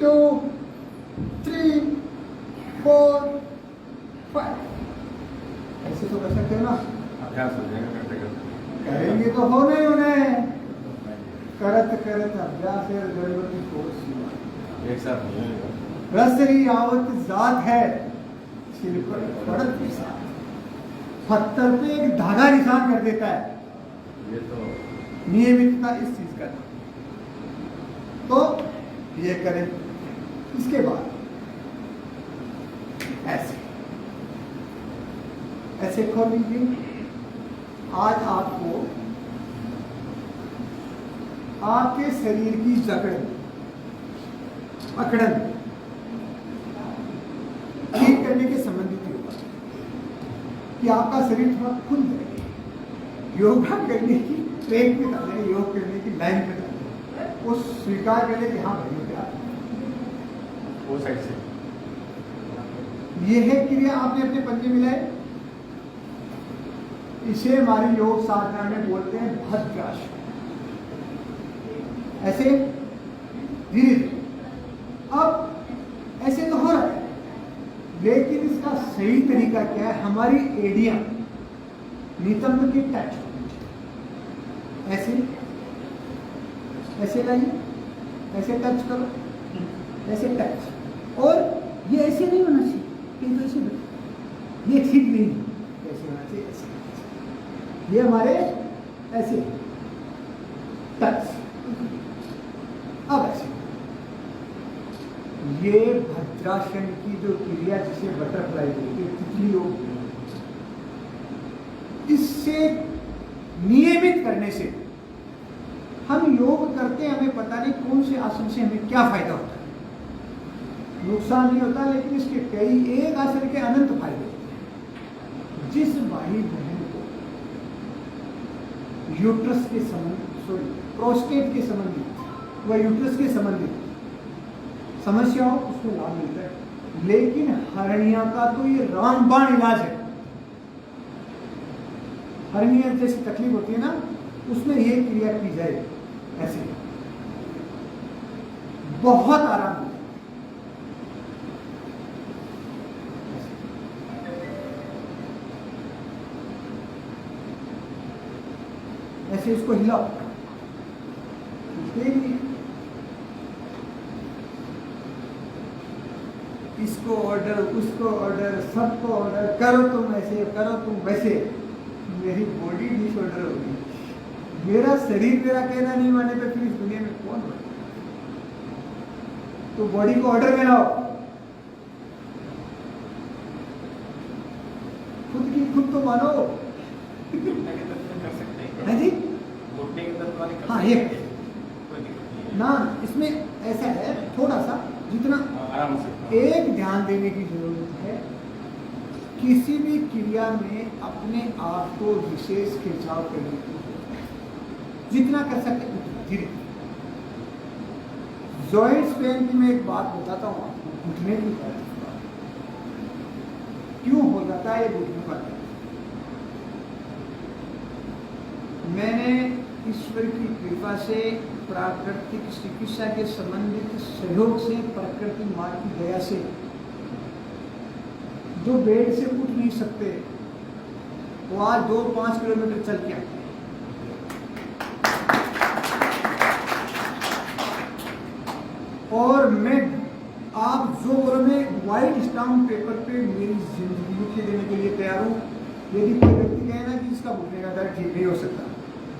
2 3 4 5 ऐसे तो कर सकते हो ना, अभ्यास हो जाएगा करते करते। करेंगे तो हो नहीं उन्हें, करत करत अभ्यास है गणपति को सीमा। एक साथ नहीं होगा। रसरी आवत जात है, सिर पर पड़त के साथ पत्थर पे एक धागा निशान कर देता है। ये तो नियमितता इस चीज का, तो ये करें। इसके बाद ऐसे ऐसे खोल लीजिए। आज आपको आपके शरीर की जकड़न अकड़न ठीक करने के संबंधित होगा कि आपका शरीर थोड़ा खुल जाए। योगा करने की ट्रेन पे डाले, योग करने की लाइन पे डाले, वो स्वीकार करें कि हाँ भाई प्यार। वो साइड से ये है क्रिया, आपने अपने पंजे मिलाए। इसे हमारी योग साधना में बोलते हैं भद्रासन। ऐसे धीरे धीरे, अब ऐसे तो हो रहा है, लेकिन इसका सही तरीका क्या है? हमारी एड़ियां नितंब के टच, ऐसे ऐसे लाइए, ऐसे टच करो, ऐसे टच। और ये ऐसे नहीं होना चाहिए, ये तो ऐसे, ये ठीक नहीं, ऐसे होना चाहिए, ऐसे। ये हमारे ऐसे टच, अब ऐसे। ये भद्रासन की जो क्रिया, जिसे बटरफ्लाई बोलते हैं, तितली योग, इससे नियमित करने से हम योग करते हैं, हमें पता नहीं कौन से आसन से हमें क्या फायदा होता है। नुकसान नहीं होता, लेकिन इसके कई, एक आसन के अनंत फायदे होते हैं। जिस भाई बहन को यूट्रस के संबंध, प्रोस्टेट के संबंधित व यूट्रस के संबंधित समस्या हो, उसको लाभ मिलता है। लेकिन हर्निया का तो ये रामबाण इलाज है। हर्निया जैसी तकलीफ होती है ना, उसमें ये क्रिया की जाए, ऐसे बहुत आराम मिलता है। ऐसे इसको हिलाओ, इसको ऑर्डर, उसको ऑर्डर, सबको ऑर्डर, करो तुम ऐसे, करो तुम वैसे। मेरी बॉडी डिसऑर्डर होगी, मेरा शरीर मेरा कहना नहीं माने तो फिर इस दुनिया में कौन हो? तो बॉडी को ऑर्डर में लाओ, खुद की खुद तो मानो। कर सकते हैं। है जी, घुटने के दर्द वाले कर हाँ, सकते ये हैं। कोई दिक्कत नहीं है। ना, इसमें ऐसा है थोड़ा सा, जितना आराम से एक ध्यान देने की जरूरत है, किसी भी क्रिया में अपने आप को विशेष खिंचाव करने की, जितना कर सकते उतना धीरे। जॉइंट्स पेन की मैं एक बात बताता हूँ आपको, घुटने की बात क्यों हो जाता है ये घुटने का। मैंने ईश्वर की कृपा से, प्राकृतिक चिकित्सा के संबंधित सहयोग से, प्रकृति माँ की दया से, जो बेड से उठ नहीं सकते वो आज 2-5 किलोमीटर चल के आते हैं। और मैं, आप जो बोलो, मैं व्हाइट स्टाम्प पेपर पे मेरी जिंदगी लिख देने के लिए तैयार हूँ। यदि कोई व्यक्ति कहे ना कि इसका घुटने का दर्द ठीक नहीं हो सकता,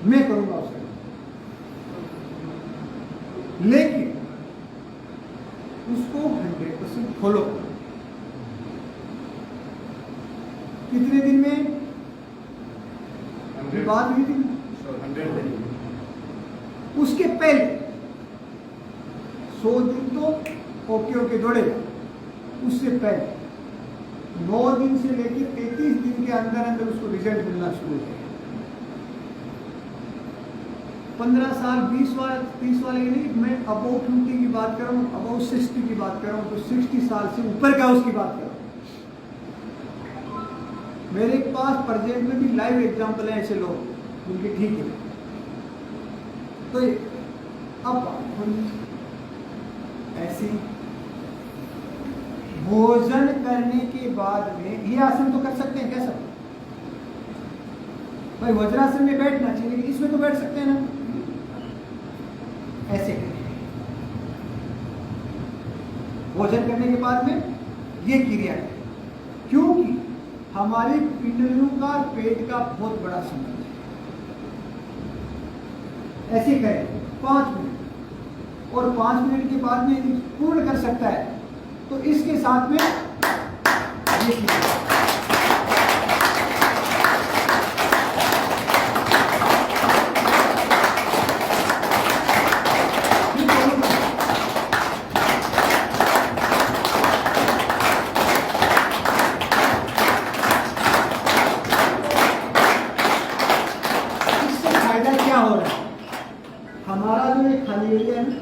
मैं करूंगा उसका। लेकिन उसको 100% फॉलो करो। कितने दिन में बात हुई थी? 100 दिन। उसके पहले 100 दिन तो ओके दौड़ेगा। उससे पहले 9 दिन से लेकर 33 दिन के अंदर अंदर उसको रिजल्ट मिलना शुरू हो जाएगा। 15 साल, 20 वाले, 30 वाले नहीं, मैं अबाउट 50 की बात कर रहा हूँ, अबाउट 60 की बात कर रहा हूँ, तो 60 साल से ऊपर का उसकी बात कर रहा हूँ। मेरे पास प्रेजेंट में भी लाइव एग्जाम्पल है ऐसे लोग उनके ठीक है। तो अब ऐसी भोजन करने के बाद में ये आसन तो कर सकते हैं, कैसा भाई वज्रासन में बैठना चाहिए, लेकिन इसमें तो बैठ सकते हैं ना, ऐसे करें। भोजन करने के बाद में ये क्रिया है, क्योंकि हमारी पिंडलियों का पेट का बहुत बड़ा संबंध है। ऐसे करें 5 मिनट, और 5 मिनट के बाद में यदि पूर्ण कर सकता है तो इसके साथ में ये क्रिया। हमारा जो ये खाली एरिया है ना,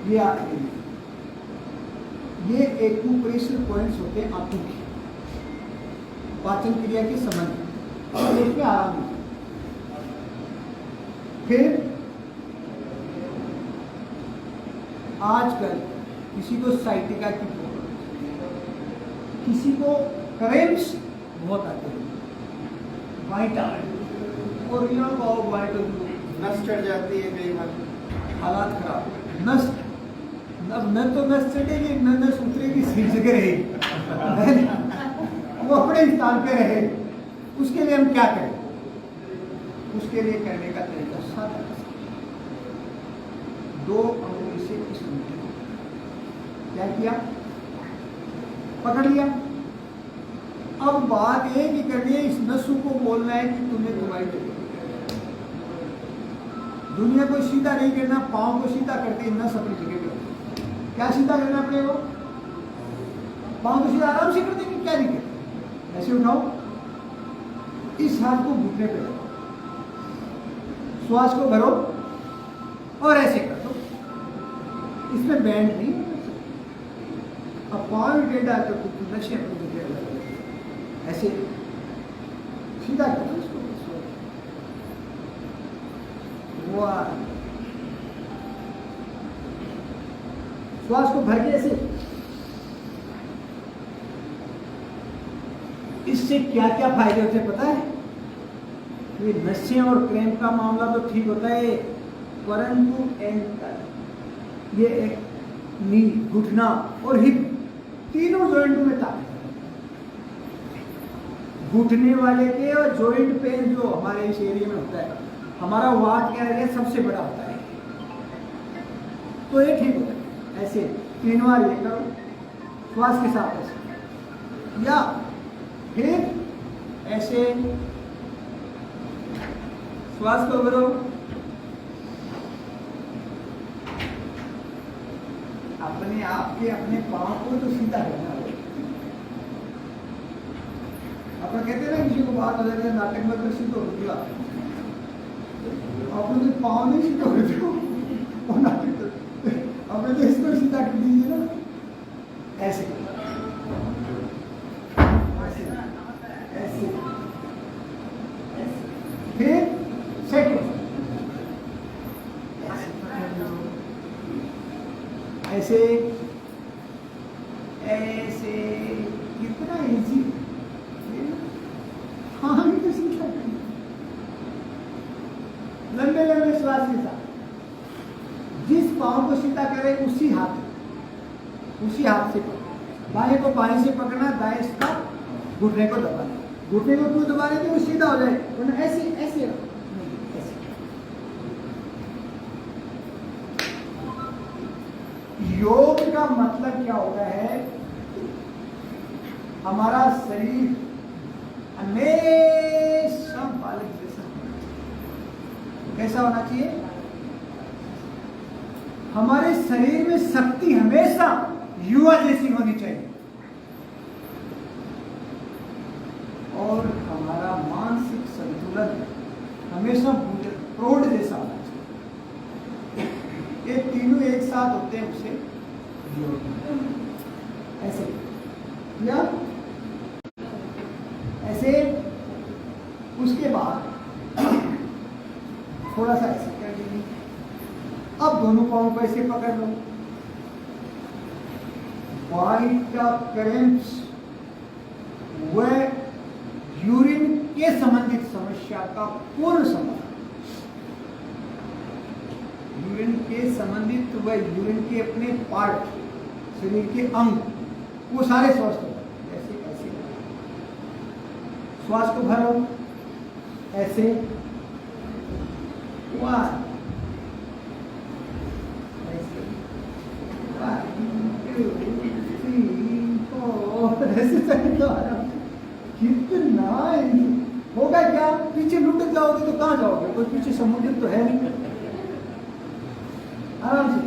ये आंखों, ये एक्यूप्रेशर पॉइंट्स होते हैं आंखों के पाचन क्रिया के संबंध में, और इसमें आराम होता है। फिर आजकल किसी को साइटिका की प्रॉब्लम, किसी को करेंट्स बहुत आते हैं, वाइटल और वाइटल नस चढ़ जाती है कई बार, हालात खराब, नस अब न तो नस चढ़ेगी न नस उतरेगी, सीट जगह रहेगी, वो अपने स्थान पे रहे। उसके लिए हम क्या करें? उसके लिए करने का तरीका सादा, 2 अंगुली से इस मुट्ठी को क्या किया, पकड़ लिया। अब बात ये कि करनी है, इस नसों को बोलना है कि तुम्हें तुम्हारी दुनिया को सीधा नहीं करना, पाँव को सीधा करके नस अपनी जगह पे। क्या सीधा करना अपने को? पाँव को सीधा आराम से कर देंगे, क्या दिक्कत? ऐसे उठाओ, इस हाथ को घुटने पे रखो, श्वास को भरो और ऐसे कर दो। इसमें बैंड नहीं है। अब पाँव टेढ़ा तो नशे अपनी जगह ऐसे सीधा कर दो इसको। श्वास को भर के ऐसे। इससे क्या क्या फायदे होते हैं पता है? ये नशे और क्रैम्प का मामला तो ठीक होता है, परंतु ये एक नी, घुटना और हिप तीनों जॉइंटों में ताकत है। घुटने वाले के और जॉइंट पेन जो हमारे इस एरिया में होता है, हमारा वाट क्या है सबसे बड़ा होता है, तो ये ठीक होता है। ऐसे 3 बार ये करो श्वास के साथ ऐसे, या फिर ऐसे श्वास को भरो, अपने आप के अपने पाँव को तो सीधा करना है। अपन कहते हैं ना, किसी को बात हो जाती है नाटक में तो सीधो हो गया, आपने तो पाँव नहीं सीधा कर दो, आपने तो इसको सीधा कर दीजिए ना, ऐसे ऐसे ऐसे। फिर सेकंड ऐसे ऐसे, कितना इजी। हाँ, तो सीधा लंबे लंबे श्वास के साथ जिस पाँव को सीधा करे उसी हाथ से बाएं को बाएं से पकड़ना, दाएं का घुटने को दबाना। घुटने को क्यों दबा रहे थे? वो सीधा हो जाए, वरना ऐसे ऐसे ऐसे। योग का मतलब क्या होता है? हमारा शरीर हमेशा बालक जैसा कैसा होना चाहिए? हमारे शरीर में शक्ति हमेशा युवा जैसी होनी चाहिए, और हमारा मानसिक संतुलन हमेशा प्रौढ़ जैसा होना चाहिए। ये तीनों एक साथ होते हैं, उसे योग ऐसे या ऐसे। उसके बाद थोड़ा सा ऐसे कर दीजिए। अब दोनों पाँव को ऐसे पकड़ लो। वाइट का करेंट्स व यूरिन के संबंधित समस्या का पूर्ण समाधान। यूरिन के संबंधित व यूरिन के अपने पार्ट, शरीर के अंग, वो सारे स्वस्थ हो। ऐसे ऐसे श्वास को भरो, ऐसे 1 ऐसे 1 2 3 4 ऐसे चले तो आराम से। कितना होगा क्या? पीछे लुट जाओगे तो कहाँ जाओगे? कोई पीछे समुद्र तो है नहीं। आराम से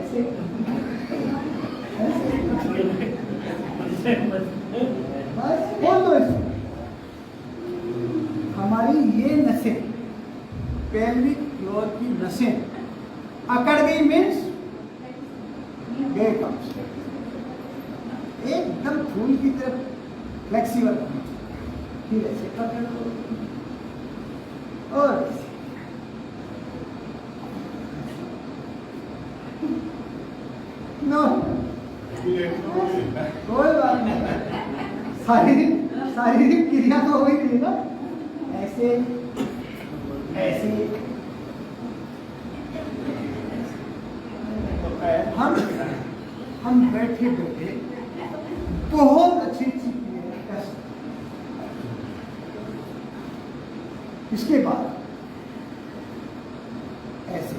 ऐसे बस खोल दो इसे। हमारी ये नसें, पेल्विक फ्लोर की नसें अकड़ गई, मीन्स गए कम से एकदम फूल की तरफ फ्लेक्सिबल होना चाहिए। फिर ऐसे पकड़ो और ऐसे। नो कोई बात नहीं, शारीरिक क्रिया तो हो ही नहीं ना। ऐसे ऐसे हम बैठे बैठे बहुत अच्छी चीज है। इसके बाद ऐसे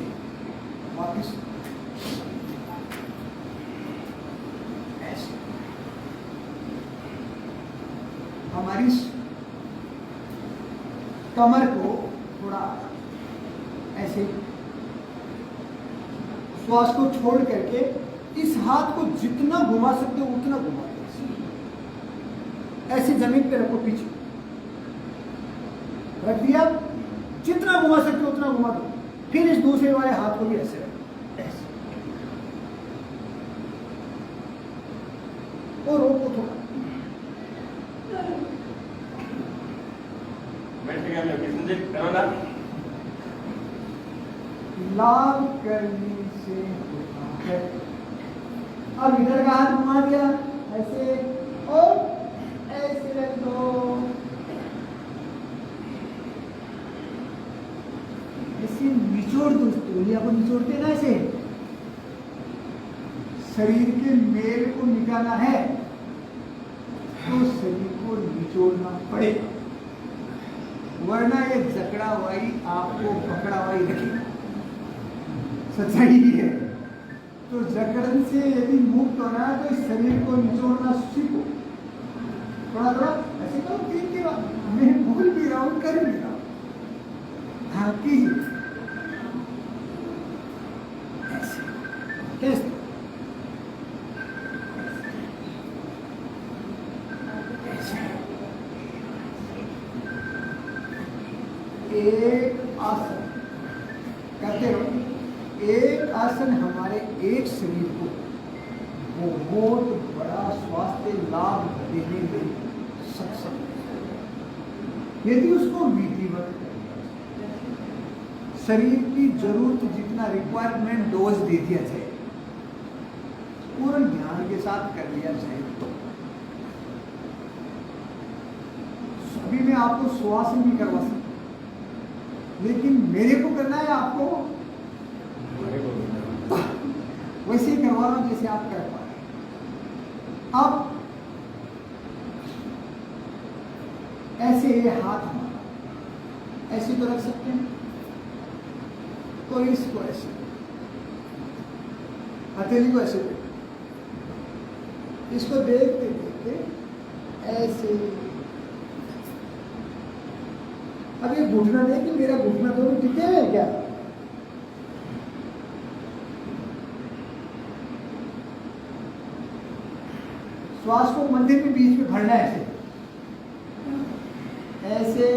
वापस ऐसे हमारी कमर को थोड़ा ऐसे श्वास को छोड़ करके इस हाथ को जितना घुमा सकते हो उतना घुमा दो। ऐसे जमीन पे रखो, पीछे रख दिया, जितना घुमा सकते हो उतना घुमा दो। फिर इस दूसरे वाले हाथ को भी ऐसे रखो, ऐसे और रोको थोड़ा। लाभ करने से होता है। अब इधर का हाथ घुमा दिया ऐसे और ऐसे रख दो। ऐसे निचोड़ दो, तौलिया को निचोड़ते ना ऐसे। शरीर के मेल को निकालना है तो शरीर को निचोड़ना पड़ेगा, वरना ये जकड़ा हुई आपको पकड़ा हुई रखेगा। सच्चाई ही है। तो जकड़न से यदि मुक्त होना है तो इस शरीर को निचोड़ना सीखो। थोड़ा थोड़ा ऐसे करो, 3 बार। मैं भूल भी रहा हूँ, कर भी रहा हूँ। हाँ कीजिए ऐसे कैसे एक आसन करते रहो। एक आसन हमारे एक शरीर को बहुत बड़ा स्वास्थ्य लाभ देने में सक्षम है यदि उसको विधिवत शरीर की जरूरत जितना रिक्वायरमेंट डोज दे दिया जाए, पूर्ण ध्यान के साथ कर लिया जाए तो। अभी मैं आपको श्वास नहीं करवा सकता, लेकिन मेरे को करना है, आपको वैसे ही करवा रहा हूं जैसे आप कर पा रहे। अब ऐसे ये हाथ हमारा ऐसे तो रख सकते हैं, तो इसको ऐसे हथेली को ऐसे इसको देखते देखते ऐसे। अब ये घुटना नहीं कि मेरा घुटना दोनों टिके हैं क्या? श्वास को मंदिर के बीच में भरना है ऐसे ऐसे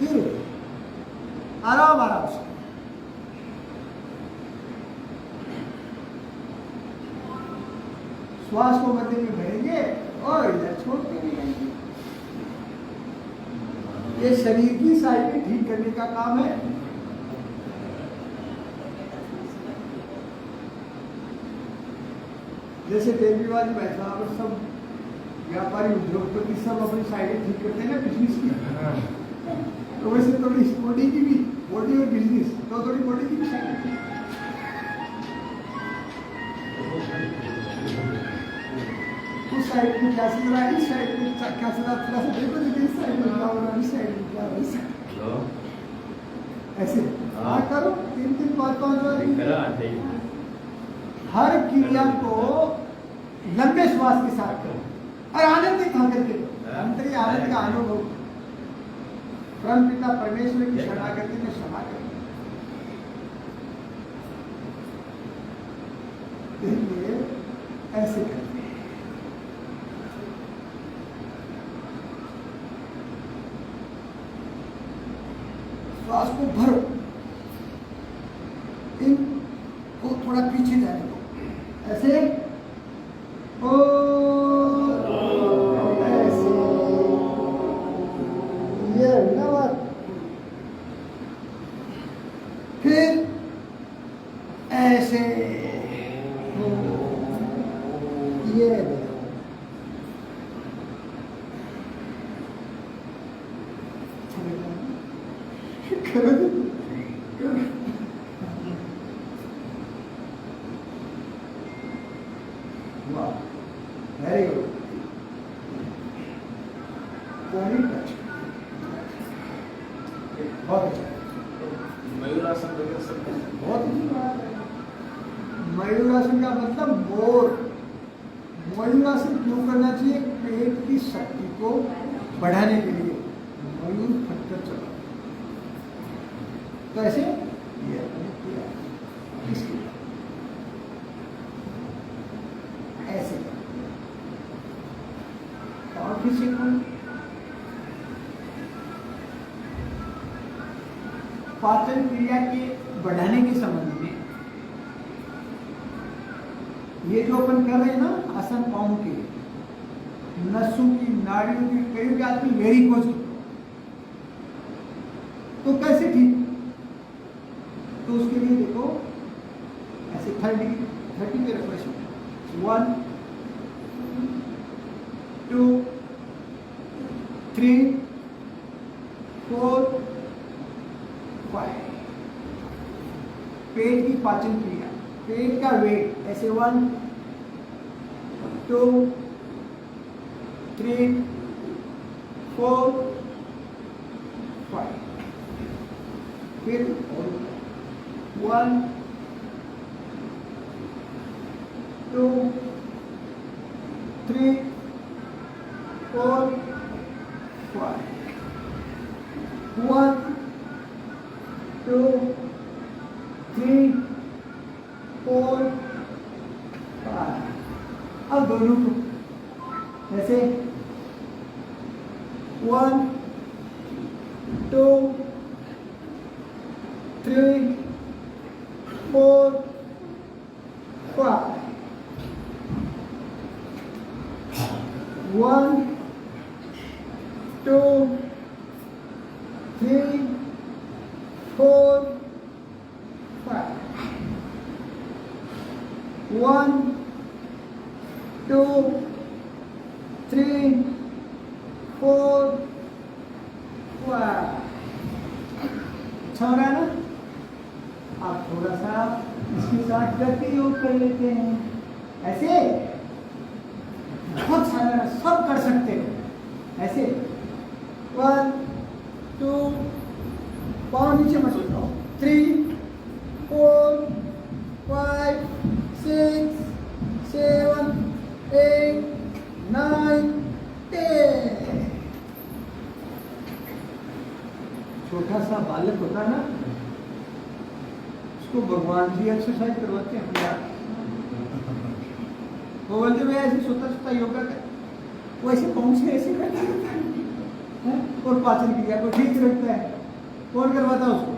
धीरे आराम आराम से। श्वास को मंदिर में भरेंगे और इधर छोड़ते भी रहेंगे। ये शरीर की साइकिल ठीक करने का काम है। जैसे तेलवीवाली भाई साहब सब व्यापारी उद्योगपति सब अपनी साइडें ठीक करते हैं ना बिजनेस की, तो वैसे थोड़ी बॉडी की भी, बॉडी और बिजनेस तो थोड़ी बॉडी की भी साइड थी। उस साइड में क्या चल रहा है, इस साइड में क्या चल रहा है, थोड़ा सा देखो देखिए इस साइड में क्या हो रहा है, इस साइड में क्या हो रहा है, ऐसे हाँ करो 3-3 5-5 बार। हर क्रिया को लंबे श्वास के साथ करो और आनंद खा करके अंतरी आनंद का अनुभव। परम पिता परमेश्वर की शरणागति में क्षमा करें। इसलिए ऐसे करते हैं। श्वास को भरो, इनको थोड़ा पीछे जाने दो, ऐसे ओ ऐसे, ये नवर, फिर ऐसे ये करो वेरी गुड, बहुत अच्छा, मयूरासन वगैरह सब बहुत अच्छी बात है। मयूरासन का मतलब मोर। मयूरासन क्यों करना चाहिए? पेट की शक्ति को बढ़ाने के लिए मयूर फटकर चला। तो ऐसे ये हमने किया, इसके ऐसे और किसी को पाचन क्रिया के बढ़ाने के संबंध में ये जो अपन कर रहे हैं ना आसन पाँव के, नसों की, नाड़ियों की, कई के आदमी वेरिकोज की, तो कैसे ठीक? तो उसके लिए देखो ऐसे 30 के रेफरेंस 1 2 3 4 5। पेट की पाचन क्रिया, पेट का वेट ऐसे 1 2 3 4 5, फिर 1 2 3 4 5, 1 2 3 4 5। अब दोनों को ऐसे 1 2 3 4 5, 1 2 3 4 5, 1 2 3 4 5। अच्छा हो रहा है ना? आप थोड़ा सा इसके साथ गति योग कर लेते हैं, ऐसे बहुत सारा सब कर सकते हैं। ऐसे 1 2 पाँव नीचे मत उठाओ, 3 4 5 6 7 8 9 10। छोटा सा बालक होता है ना, उसको भगवान जी एक्सरसाइज करवाते हैं अपने आप। वो बोलते मैं ऐसे सोता सोता योगा कर, वो ऐसे पहुंचे ऐसे करता रहता है और पाचन क्रिया को ठीक रखता है। कौन करवाता है उसको?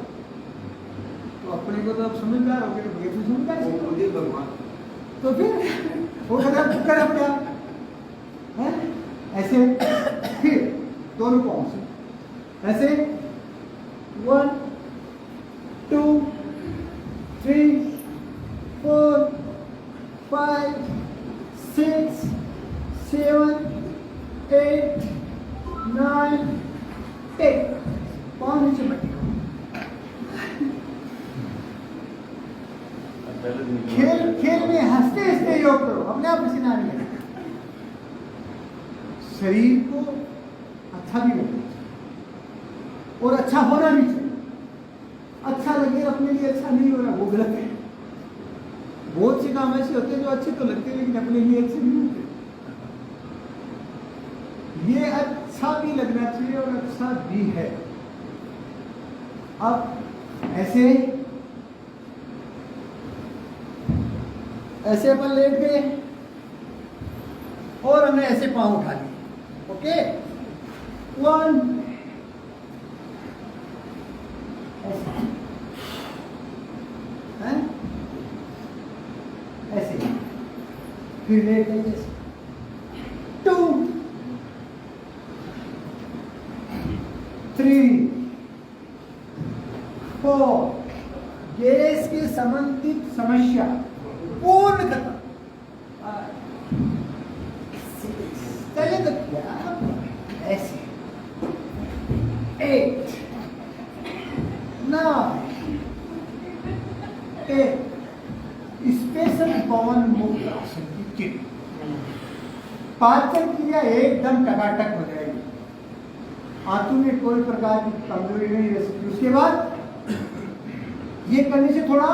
तो अपने को तो अब समझदार हो गए, तो भैया समझदार है भगवान, तो फिर वो कर अपने आप ऐसे। फिर दोनों पाँव से ऐसे 1 2 3 4 5 6 7 8 9 10 पाँव नीचे बैठे खेल खेल में हंसते हंसते योग करो, अपने आप पसीना आने लगेगा। शरीर को अच्छा भी लगना चाहिए और अच्छा होना भी चाहिए। अच्छा लगे अपने लिए अच्छा नहीं हो रहा वो गलत है। बहुत से काम ऐसे होते हैं जो अच्छे तो लगते हैं लेकिन अपने लिए अच्छे नहीं होते। ये अच्छा भी लगना चाहिए और अच्छा भी है। अब ऐसे अपन लेट गए और हमने ऐसे पांव उठा लिए। ओके 1 ऐसे फिर लेट गए जैसे 2 3 4 गैस के संबंधित समस्या पूर्ण खत्म। चले तो क्या ऐसे 8 9 10 स्पेशल पवन मुक्त आसन की किट। पाचन क्रिया एकदम टकाटक हो जाएगी, आंतों में कोई प्रकार की कमजोरी नहीं रह सकती। उसके बाद ये करने से थोड़ा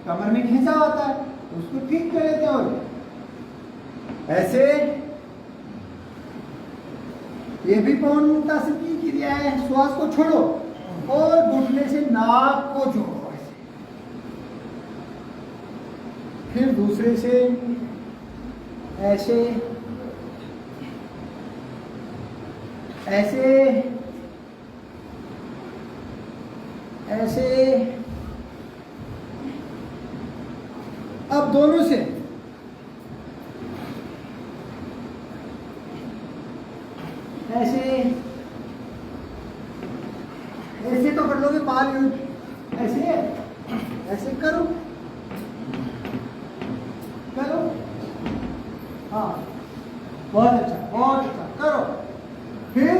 कमर में खिंचा होता है उसको ठीक कर लेते हैं। ऐसे ये भी पवन मुक्त आसन की क्रिया है। श्वास को छोड़ो और घुटने से नाक को जोड़ो ऐसे। फिर दूसरे से ऐसे ऐसे ऐसे। अब दोनों से ऐसे ऐसे तो कर लोगे बाल ऐसे ऐसे करो करो। हाँ बहुत अच्छा करो। फिर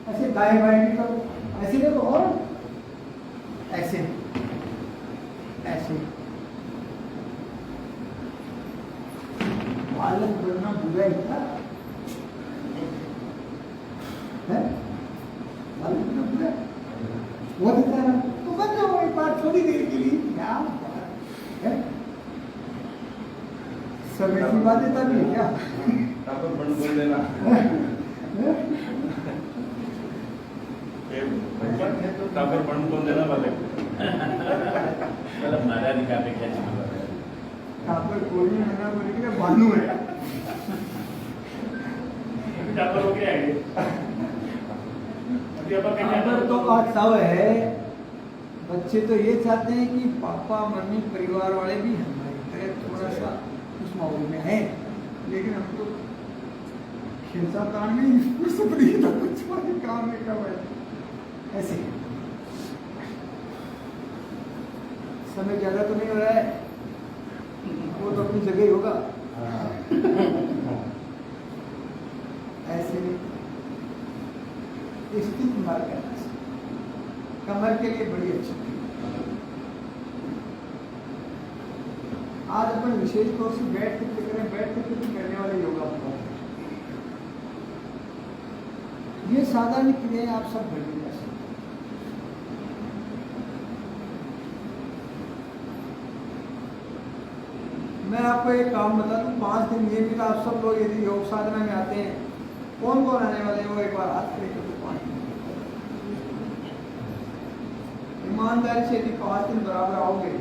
ऐसे दाएं बाएं भी करो, ऐसे देखो और ऐसे ऐसे। बालक बनना बुरा ही था है? बालक बनना बुरा वो तो बन जाओ एक बार थोड़ी देर के लिए। क्या बात है, सब ऐसी बातें तभी है क्या? बंद कर देना टापर बंद कर देना वाले मतलब मारा दिखाते क्या टापर कोई नहीं है ना, बोले कि बानू है टापर हो गया है अभी अपन टापर तो उत्सव है। बच्चे तो ये चाहते हैं कि पापा मम्मी परिवार वाले भी हमारी तरह थोड़ा सा उस माहौल में है, लेकिन हमको खिलसा काम नहीं फुर्सत नहीं तो कुछ काम नहीं कर रहे। ऐसे समय ज्यादा तो नहीं हो रहा है, वो तो अपनी जगह ही होगा। ऐसे स्थित मार करना कमर के लिए बड़ी अच्छी। आज अपन विशेष तौर से बैठ करके करें, बैठ करके भी करने वाले योगा ये साधारण क्रियाएं आप सब कर जा सकते। मैं आपको एक काम बता दूं, 5 दिन नियमित आप सब लोग यदि योग साधना में आते हैं, कौन कौन आने वाले हैं वो एक बार हाथ खड़े करके 5 दिन ईमानदारी से यदि 5 दिन बराबर आओगे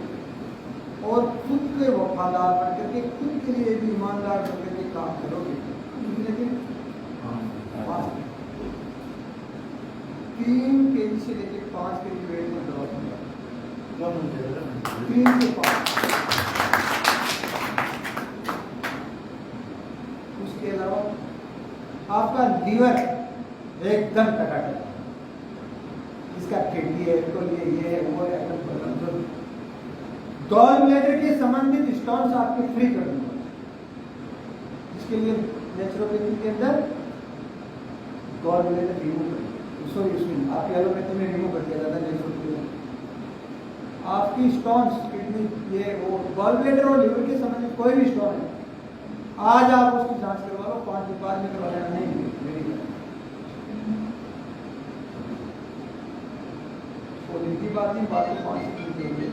और खुद के वफादार बन करके खुद के लिए यदि ईमानदार बन करके काम करोगे, लेकिन 3 केजी से लेकर 5 केजी वेट में दौड़ 3 से 5। उसके अलावा आपका लीवर एकदम टकाटक, इसका किडनी है, इनको ये है वो है, गॉल ब्लैडर के संबंधित स्टोन्स आपके फ्री कर दूंगा, जिसके लिए नेचुरोपैथी के अंदर गॉल ब्लैडर रिमूव कर, सॉरी उसमें आपकी एलोपैथी में रिमूव कर दिया जाता है जैसे आपकी स्टोन्स किडनी ये वो गॉल ब्लैडर और लिवर के संबंधित कोई भी स्टोन है, आज आप उसकी जांच करवा लो, 5 दिन बाद में करवा लेना, नहीं मेरी वो इनकी बात नहीं, बात तो 5 दिन की होगी,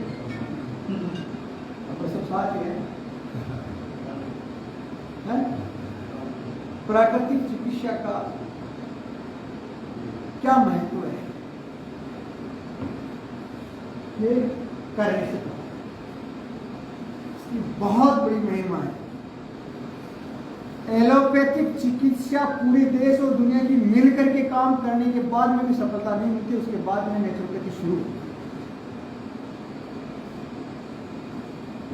अब सब साथ ही हैं। प्राकृतिक चिकित्सा का क्या महत्व है ये करने से, इसकी बहुत बड़ी महिमा है। एलोपैथिक चिकित्सा पूरे देश और दुनिया की मिलकर के काम करने के बाद में भी सफलता नहीं मिलती, उसके बाद में नेचुरोपैथी शुरू।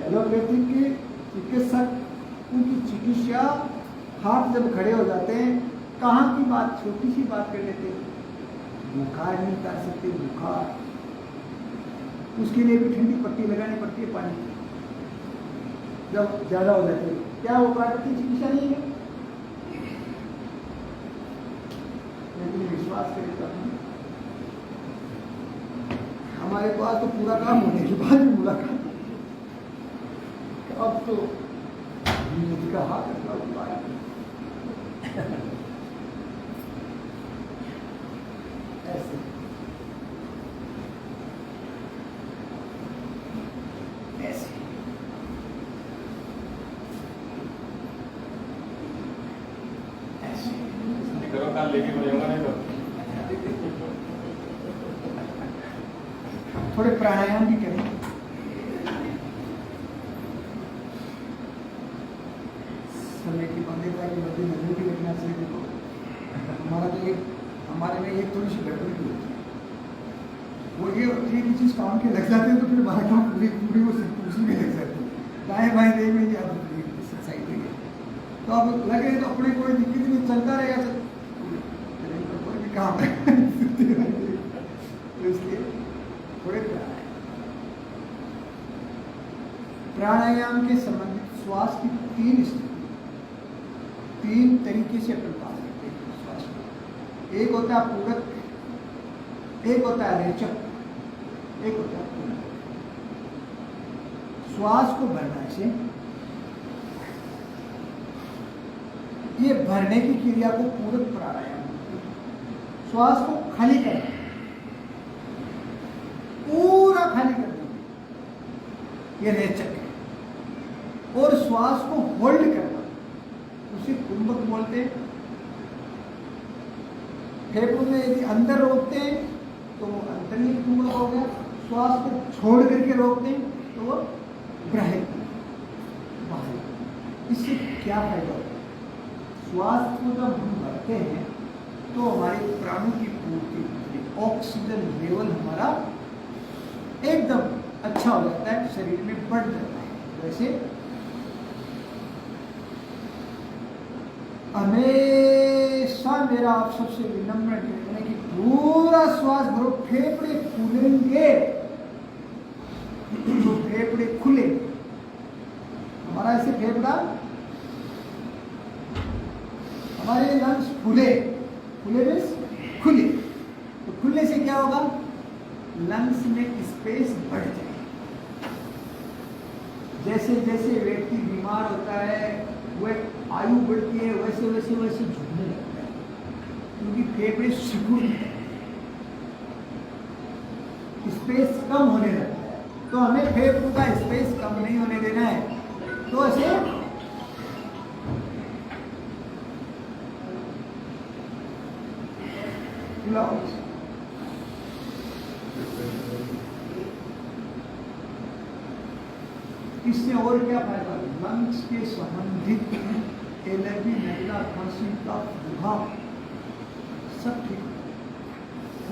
एलोपैथिक के चिकित्सक उनकी चिकित्सा हाथ जब खड़े हो जाते हैं, कहाँ की बात, छोटी सी बात कर लेते हैं, बुखार नहीं कर सकते, बुखार उसके लिए भी ठंडी पट्टी लगानी पड़ती है पानी जब ज्यादा हो जाती है, क्या वो प्राकृतिक चिकित्सा नहीं है? लेकिन विश्वास करें तो हमारे पास तो पूरा काम होने के बाद भी मुलाकात, अब तो इसका हाथ रखना उपाय ऐसे ऐसे ऐसे करो कल लेके बनेगा नहीं तो थोड़े प्राणायाम भी करें। समय की बंदेगा की बदी नजर की रखना चाहिए। देखो हमारा तो एक हमारे में एक थोड़ी सी गड़बड़ी भी होती है, वो ये होती है कि चीज़ काम के लग जाते हैं तो फिर बाहर काम पूरी पूरी वो उसी में लग जाती है, दाएँ बाएँ देख में याद होती है साइड में, तो अब लगे तो अपने कोई दिक्कत नहीं, चलता रहेगा तो कोई भी काम है तो इसलिए थोड़े प्राणायाम के संबंधित श्वास की 3 स्थिति 3 तरीके से अपन पा सकते हैं श्वास को। एक होता है पूरक, एक होता है रेचक, एक होता है पूरक। श्वास को भरना से ये भरने की क्रिया को पूरक प्राणायाम, श्वास को खाली करना, पूरा खाली करना ये रेचक है, और श्वास को होल्ड करना उसे कुंभक बोलते हैं। फेफड़ों में यदि अंदर रोकते हैं तो वो अंतर्निहित कुंभक हो गया, श्वास को छोड़ करके रोकते हैं तो वो बाह्य। इससे क्या फायदा होता है? श्वास को जब हम भरते हैं तो हमारे प्राणों की पूर्ति, ऑक्सीजन लेवल हमारा एकदम अच्छा हो जाता है, शरीर में बढ़ जाता है। वैसे हमेशा मेरा आप सबसे विनम्र निवेदन है कि पूरा श्वास भरो, फेफड़े खुलेंगे तो फेफड़े खुले, हमारा ऐसे फेफड़ा, हमारे लंग्स खुले, खुले मीन्स खुले, तो खुलने से क्या होगा? लंग्स में स्पेस बढ़ जाए। जैसे जैसे व्यक्ति बीमार होता है, वह आयु बढ़ती है, वैसे वैसे वैसे झुकने लगता है, क्योंकि फेफड़े सिकुड़ जाते हैं, स्पेस कम होने लगता है। तो हमें फेफड़ों का स्पेस कम नहीं होने देना है, तो ऐसे इससे और क्या फायदा? लंग्स के संबंधित एलर्जी, नजला, खांसी, कफ, जुकाम सब ठीक,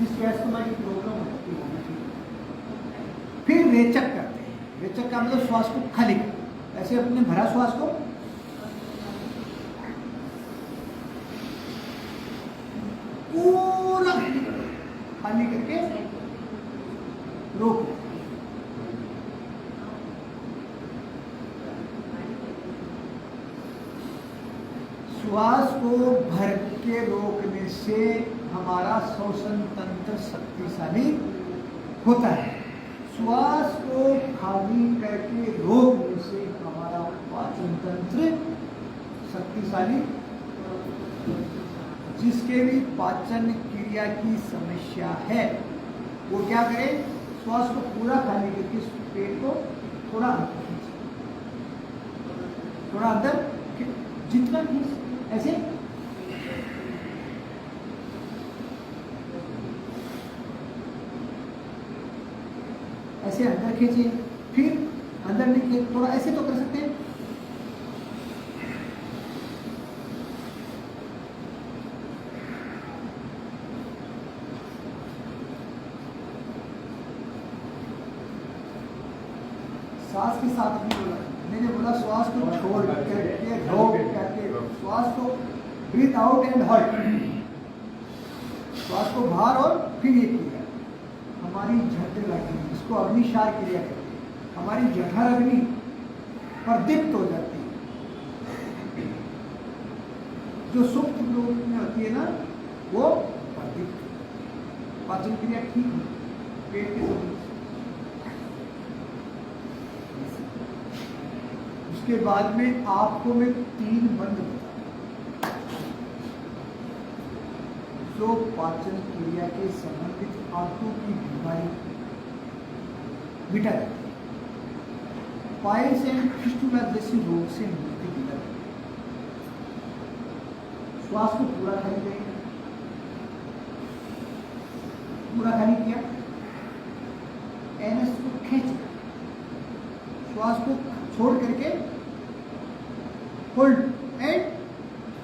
जिसकी अस्थमा की प्रॉब्लम होती है। फिर रेचक करते हैं। रेचक का मतलब श्वास को खाली कर, ऐसे अपने भरा श्वास को पूरा खाली करके रोक, श्वास को भर के रोकने से हमारा श्वसन तंत्र शक्तिशाली होता है, श्वास को खाली करके रोकने से हमारा पाचन तंत्र शक्तिशाली। जिसके भी पाचन क्रिया की समस्या है वो क्या करे, श्वास को पूरा खाली करके पेट को थोड़ा अंदर खींचे, थोड़ा अंदर जितना खींच, ऐसे ऐसे अंदर खींचिए, फिर अंदर निकले, थोड़ा ऐसे तो कर सकते हैं। श्वास के साथ भी बोला, मैंने बोला श्वास को छोड़ करके रोक करके, श्वास को ब्रीथ आउट एंड होल्ड, श्वास को बाहर और फिर ये किया। हमारी जठर अग्नि, इसको अग्निशार क्रिया कहते हैं, हमारी जठर अग्नि प्रदीप्त हो जाती है। जो सुप्त लोक में होती है ना वो प्रदीप्त, पाचन क्रिया ठीक है, पेट के समझ। उसके बाद में आपको मैं 3 मंत्र बताऊं जो पाचन क्रिया के संबंधित आंतों की बीमारी मिटा देती है, पाइल्स एंड फिस्टुला जैसे रोग से मुक्ति दिलाती है। श्वास को पूरा खाली करेंगे, पूरा खाली किया, एनएस को खींच, श्वास को छोड़ करके होल्ड एंड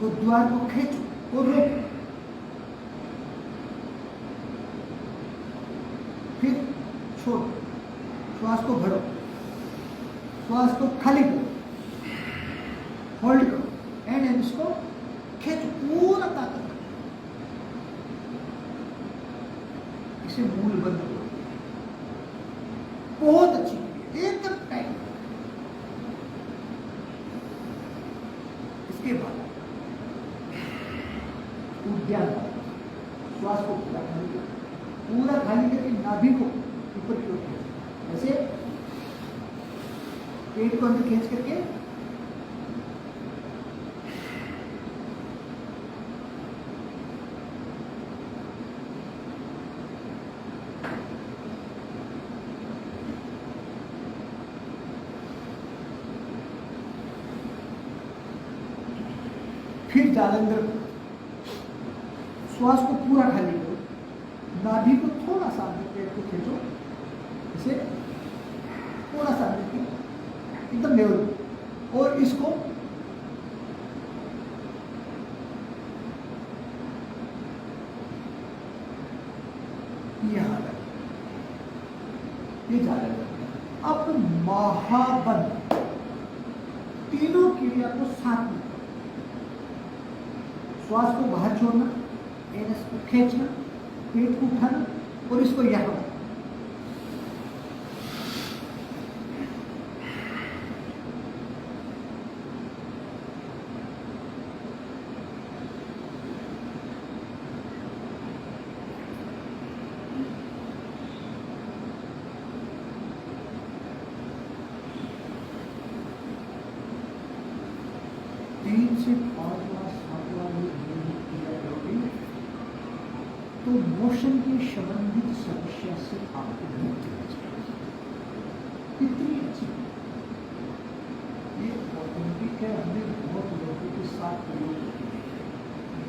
द्वार को खींचो और रोको, फिर छोड़, श्वास को भरो, श्वास को खाली करो, होल्ड करो एंड इसको खींचो पूरा ताकत, इसे मूल बंद करो। बहुत अच्छी, एकदम टाइट। इसके बाद उद्यान, श्वास को पूरा खाली करो, पूरा खाली करके नाभि को ऊपर की ओर खींचो, ऐसे पेट को अंदर खींच करके फिर जालंधर, श्वास को पूरा खाली करो, नाभि को थोड़ा सा अंदर, पेट को खींचो, इसे थोड़ा सा अंदर की एकदम लेवल, और इसको ये हालत, ये जालंधर। अब महाबंध, तीनों क्रिया को साथ में, श्वास को बाहर छोड़ना, एनएस को खींचना, पेट को उठाना और इसको यहाँ। तीन से 5 बार 7 बार किया करोगे तो मोशन के संबंधित समस्या से आपको मुक्ति हो जाएगी। कितनी अच्छी, ये ऑथेंटिक है, हमने बहुत लोगों के साथ प्रयोग किया,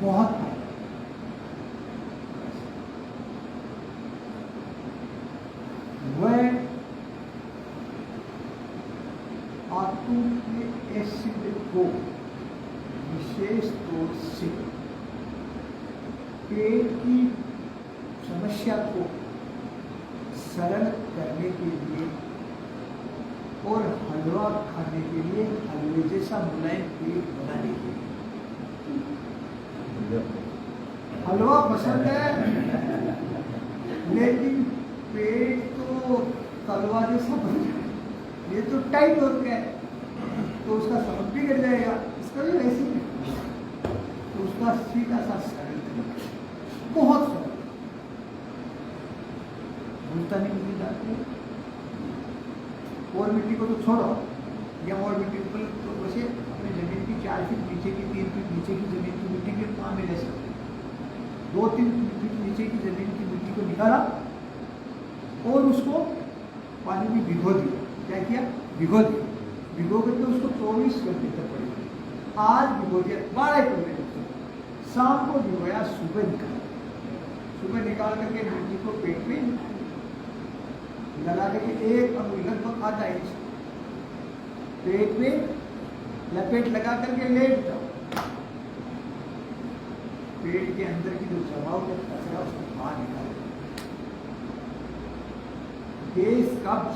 बहुत फायदा। वह आंतों के एसिड को विशेष तौर से पेट की समस्या को सरल करने के लिए और हलवा खाने के लिए, हलवे जैसा मुलायम पेट बनाने के लिए। हलवा पसंद है लेकिन पेट तो तलवा जैसा बन जाए, ये तो टाइट हो गया है तो उसका समझ बिगड़ जाएगा, इसका भी वैसे ही उसका सीधा सा सरल तरीका, बहुत सरल, भूलता नहीं किसी जाते। और मिट्टी को तो छोड़ो, या और मिट्टी को तो वैसे अपने जमीन की 4 फीट नीचे की, 3 फीट नीचे की जमीन की मिट्टी के काम में ले सकते, 2-3 फीट नीचे की जमीन की मिट्टी को निकाला और उसको पानी में भिगो दिया। क्या किया? भिगो दिया। भिगो करके उसको 24 घंटे तक पड़ेगा। आज भिगो दिया 12 घंटे, शाम को भिगोया, सुबह निकाला। सुबह निकाल करके मिट्टी को पेट में लगा करके 1 अंगुल लगभग आधा इंच पेट में लपेट लगा करके लेट जाओ। पेट के अंदर की जो जमा हुआ कचरा उसको बाहर निकालो। गैस कब्ज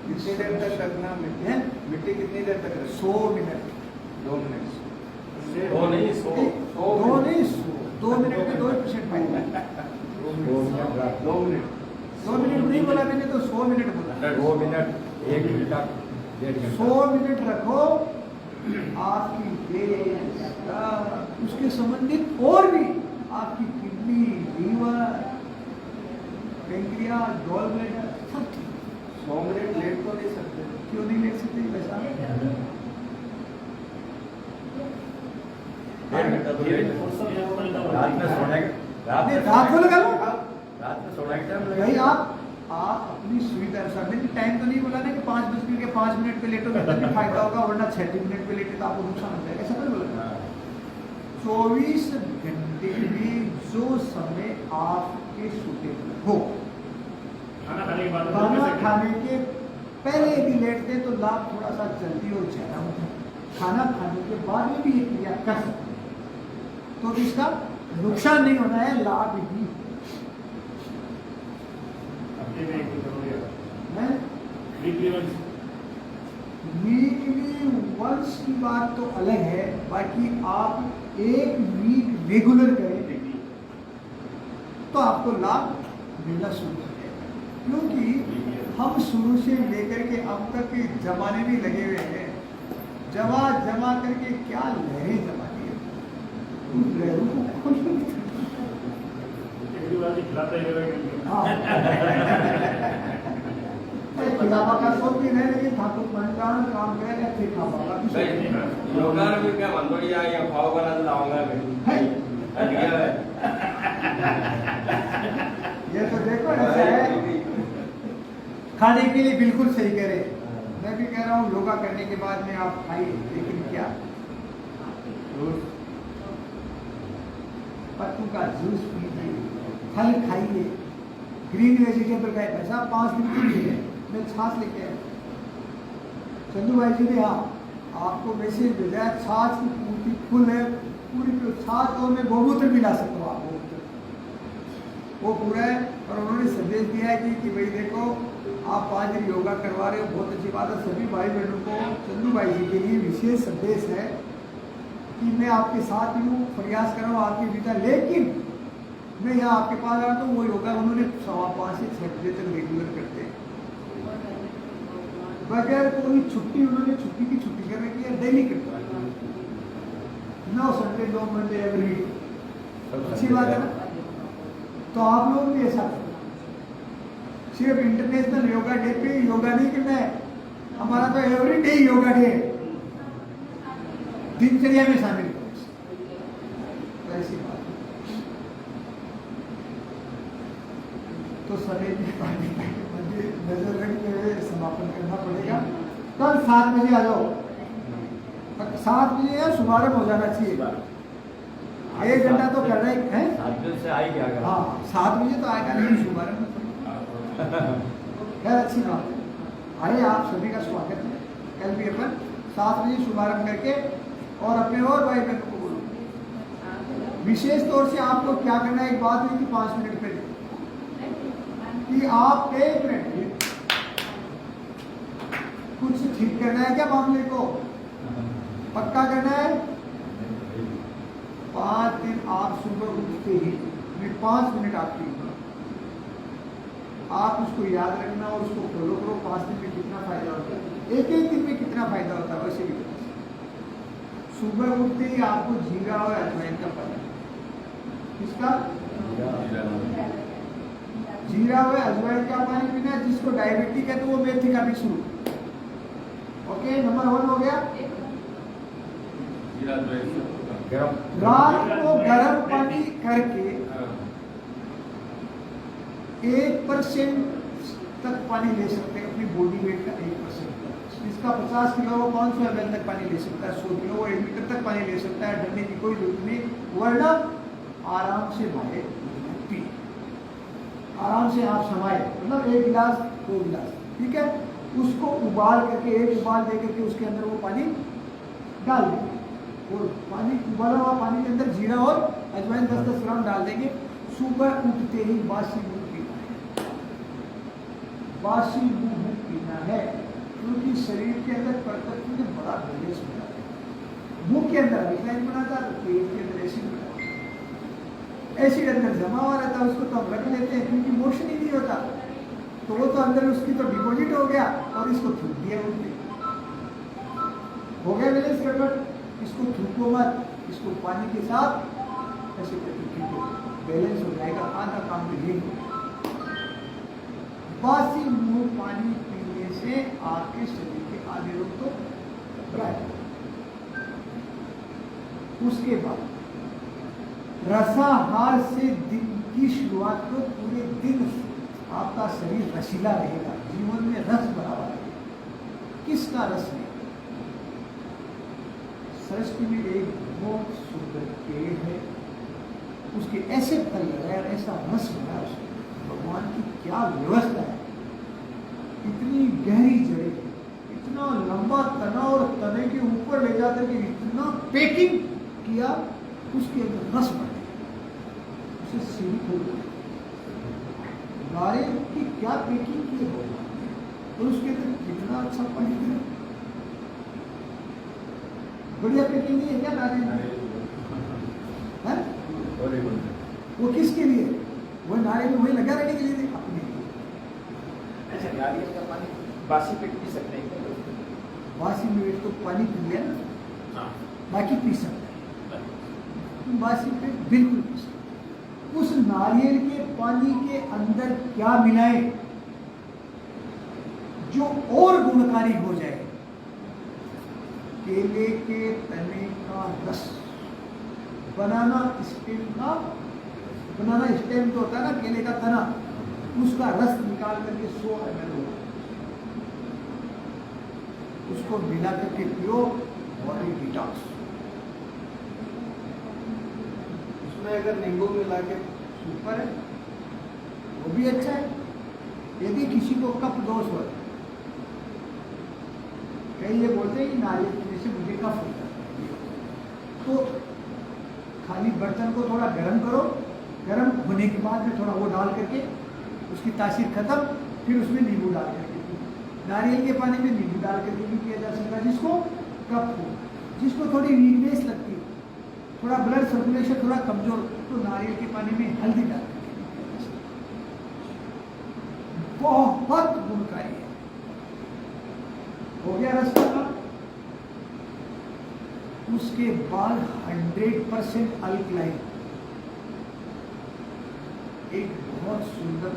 कितनी देर तक रखना मिट्टी है? मिट्टी कितनी देर तक रखना? 100 मिनट। 2 मिनट। 2 नहीं 100 2 मिनट में 2% फायदा। 2 मिनट 2 मिनट नहीं बोला मैंने, तो 100 मिनट बोला। 2 मिनट 1 मिनट 100 मिनट रखो, आपकी गैस, उसके संबंधित और भी आपकी kidney, liver, pancreas, gall bladder सब ठीक। 100 मिनट लेट तो नहीं सकते? क्यों नहीं ले सकते वैसा? रात में सोने रात को लगा लो। रात में सोने के टाइम भाई आप अपनी सुविधा अनुसार, मैंने टाइम तो नहीं बोला ना कि 5 मिनट पे लेटो तो भी फायदा होगा, वरना 6 मिनट पे लेटे तो आपको नुकसान हो जाएगा, ऐसा नहीं बोला। 24 घंटे में जो समय आपके सूटेबल हो, खाना खाने के पहले यदि लेटते तो लाभ थोड़ा सा जल्दी और ज्यादा होता है, खाना खाने के बाद में भी ये क्रिया कर सकते हैं, तो इसका नुकसान नहीं होना है, लाभ ही। वीकली वंस की बात तो अलग है, बाकी आप 1 वीक रेगुलर करें तो आपको लाभ मिलना शुरू हो जाएगा, क्योंकि हम शुरू से लेकर के अब तक के जमाने में लगे हुए हैं, जमा करके क्या लहरें जमा दी है, उन लहरों को खिलावा का शौक भी नहीं, लेकिन ठाकुर मंत्रान काम करेगा ठीक खावा योगा में क्या मंदोड़ी या भाव बना तो लाऊंगा मैं। ये तो देखो ऐसा है, खाने के लिए बिल्कुल सही कह रहे। मैं भी कह रहा हूँ योगा करने के बाद में आप खाइए, लेकिन क्या पत्तों का जूस पीजिए, फल खाइए, ग्रीन वेजिटेबल खाइए। ऐसा 5 दिन के लिए मैं छाछ लेके आया, चंदू भाई जी ने, हाँ आपको वैसे भेजा छाछ की पूरी फुल है, पूरी छाछ, और मैं गोमूत्र भी ला सकता हूँ आपको, वो पूरा है। और उन्होंने संदेश दिया है कि भाई देखो आप 5 दिन योगा करवा रहे हो, बहुत अच्छी बात है। सभी भाई बहनों को चंदू भाई जी के लिए विशेष संदेश है कि मैं आपके साथ हूँ, प्रयास कर रहा हूँ आपकी विदा, लेकिन मैं यहाँ आपके पास आ रहा हूँ। वो योगा उन्होंने 5:15 से 6 बजे तक रेगुलर करते हैं, बगैर कोई छुट्टी, उन्होंने छुट्टी की छुट्टी कर रखी है, डेली करते हैं, no Sunday no Monday every week. अच्छी बात है ना? तो आप लोग भी ऐसा करें, सिर्फ इंटरनेशनल योगा डे पे योगा नहीं करना है, हमारा तो एवरी डे योगा डे है, दिनचर्या में शामिल करो, तो ऐसी बात है। तो समय की नजर रखते हुए समापन करना पड़ेगा। कल 7 बजे आ जाओ, 7 बजे शुभारंभ हो जाना चाहिए, 1 घंटा तो करना ही है। 7 बजे से आएगी अगर, हाँ 7 बजे तो आएगा, नहीं शुभारंभ खैर अच्छी बात है। आइए, आप सभी का स्वागत है। कल भी अपन 7 बजे शुभारंभ करके और अपने और भाई बहनों को बोलो, विशेष तौर से आपको क्या करना है, एक बात हुई कि 5 मिनट पे कि आप 1 मिनट कुछ ठीक करना है क्या मामले को, पक्का करना है। 5 दिन आप सुबह उठते ही 5 मिनट आपकी, आप उसको याद रखना और उसको फॉलो करो। 5 दिन में कितना फायदा होता है, एक दिन में कितना फायदा होता है, वैसे भी सुबह उठते ही आपको जीरा और अजवाइन का पानी, किसका? जीरा और अजवाइन का पानी पीना। जिसको डायबिटिक है तो वो मेथी का भी शुरू। ओके, नंबर 1 हो गया। रात को गर्म पानी करके 1% तक पानी ले सकते हैं, अपनी बॉडी वेट का 1%। जिसका 50 किलो वो 500 ml तक पानी ले सकता है, 100 किलो वो 1 लीटर तक पानी ले सकता है। डरने की कोई जरूरत नहीं, वरना आराम से भाई पी, आराम से आप समाये, मतलब 1 गिलास 2 गिलास, ठीक है। उसको उबाल करके, 1 उबाल दे करके उसके अंदर वो पानी डाल देंगे, और पानी उबाला हुआ पानी के अंदर जीरा और अजवाइन 10-10 ग्राम डाल देंगे। सुबह उठते ही बासी दूध पीना है, बासी दूध पीना है, क्योंकि शरीर के अंदर परतक में बड़ा बैलेंस हो जाता है। मुंह के अंदर अल्कलाइन बनाता है, तो पेट के अंदर एसिड बनाता है। एसिड अंदर जमा हुआ रहता है, उसको तो हम रख लेते हैं क्योंकि मोशन ही नहीं होता, तो वो तो अंदर उसकी तो डिपॉजिट हो गया और इसको थूक दिया उठते हो गया बैलेंस गड़बड़। इसको थूको मत, इसको पानी के साथ ऐसे करके पीटो, बैलेंस हो जाएगा। आधा काम तो यही हो। बासी मुंह पानी पीने से आपके शरीर के आधे रोग तो गायब। उसके बाद रसाहार से दिन की शुरुआत को पूरे दिन आपका शरीर रसीला रहेगा, जीवन में रस बढ़ावा रहेगा। किसका रस है? सृष्टि में एक बहुत सुंदर पेड़ है, उसके ऐसे फल लगाए और ऐसा रस बना उसमें। भगवान की क्या व्यवस्था है, इतनी गहरी जड़ें, इतना लंबा तना और तने के ऊपर ले जाकर के इतना पैकिंग किया, उसके अंदर रस बढ़ गया, उसे सीमित हो गया। नारियल की क्या पैकिंग की है और उसके अंदर कितना अच्छा पानी दिया, बढ़िया पैकिंग नहीं है क्या नारियल? वो किसके लिए? वो नारियल वही लगा रहने के लिए, अपने लिए। अच्छा, नारियल का पानी बासी पेट पी सकते हैं? बासी पेट तो पानी पी लिया ना, बाकी पी सकते हैं। बासी पेट बिल्कुल पी सकते। उस नारियल के पानी के अंदर क्या मिलाए जो और गुणकारी हो जाए? केले के तने का रस, बनाना स्टेम का, बनाना स्टेम जो होता है ना केले का तना, उसका रस निकाल करके 100 ml होगा, उसको मिला करके पियो, बॉडी डिटॉक्स। उसमें अगर नींबू मिला के सुपर है, वो भी अच्छा है। यदि किसी को कफ दोष हो, कई ये बोलते हैं कि नारियल पीने से मुझे कफ होता है, तो खाली बर्तन को थोड़ा गर्म करो, गर्म होने के बाद में थोड़ा वो डाल करके उसकी तासीर खत्म, फिर उसमें नींबू डाल करके, नारियल के पानी में नींबू डाल करके भी किया जा सकता है। जिसको कफ हो, जिसको थोड़ी वीकनेस लगती है, थोड़ा ब्लड सर्कुलेशन थोड़ा कमजोर, तो नारियल के पानी में हल्दी डाल करके भी किया जा सकता है। बहुत गुणकारी है। हो गया रास्ता का। उसके बाद 100% अल्कलाइन, एक बहुत सुंदर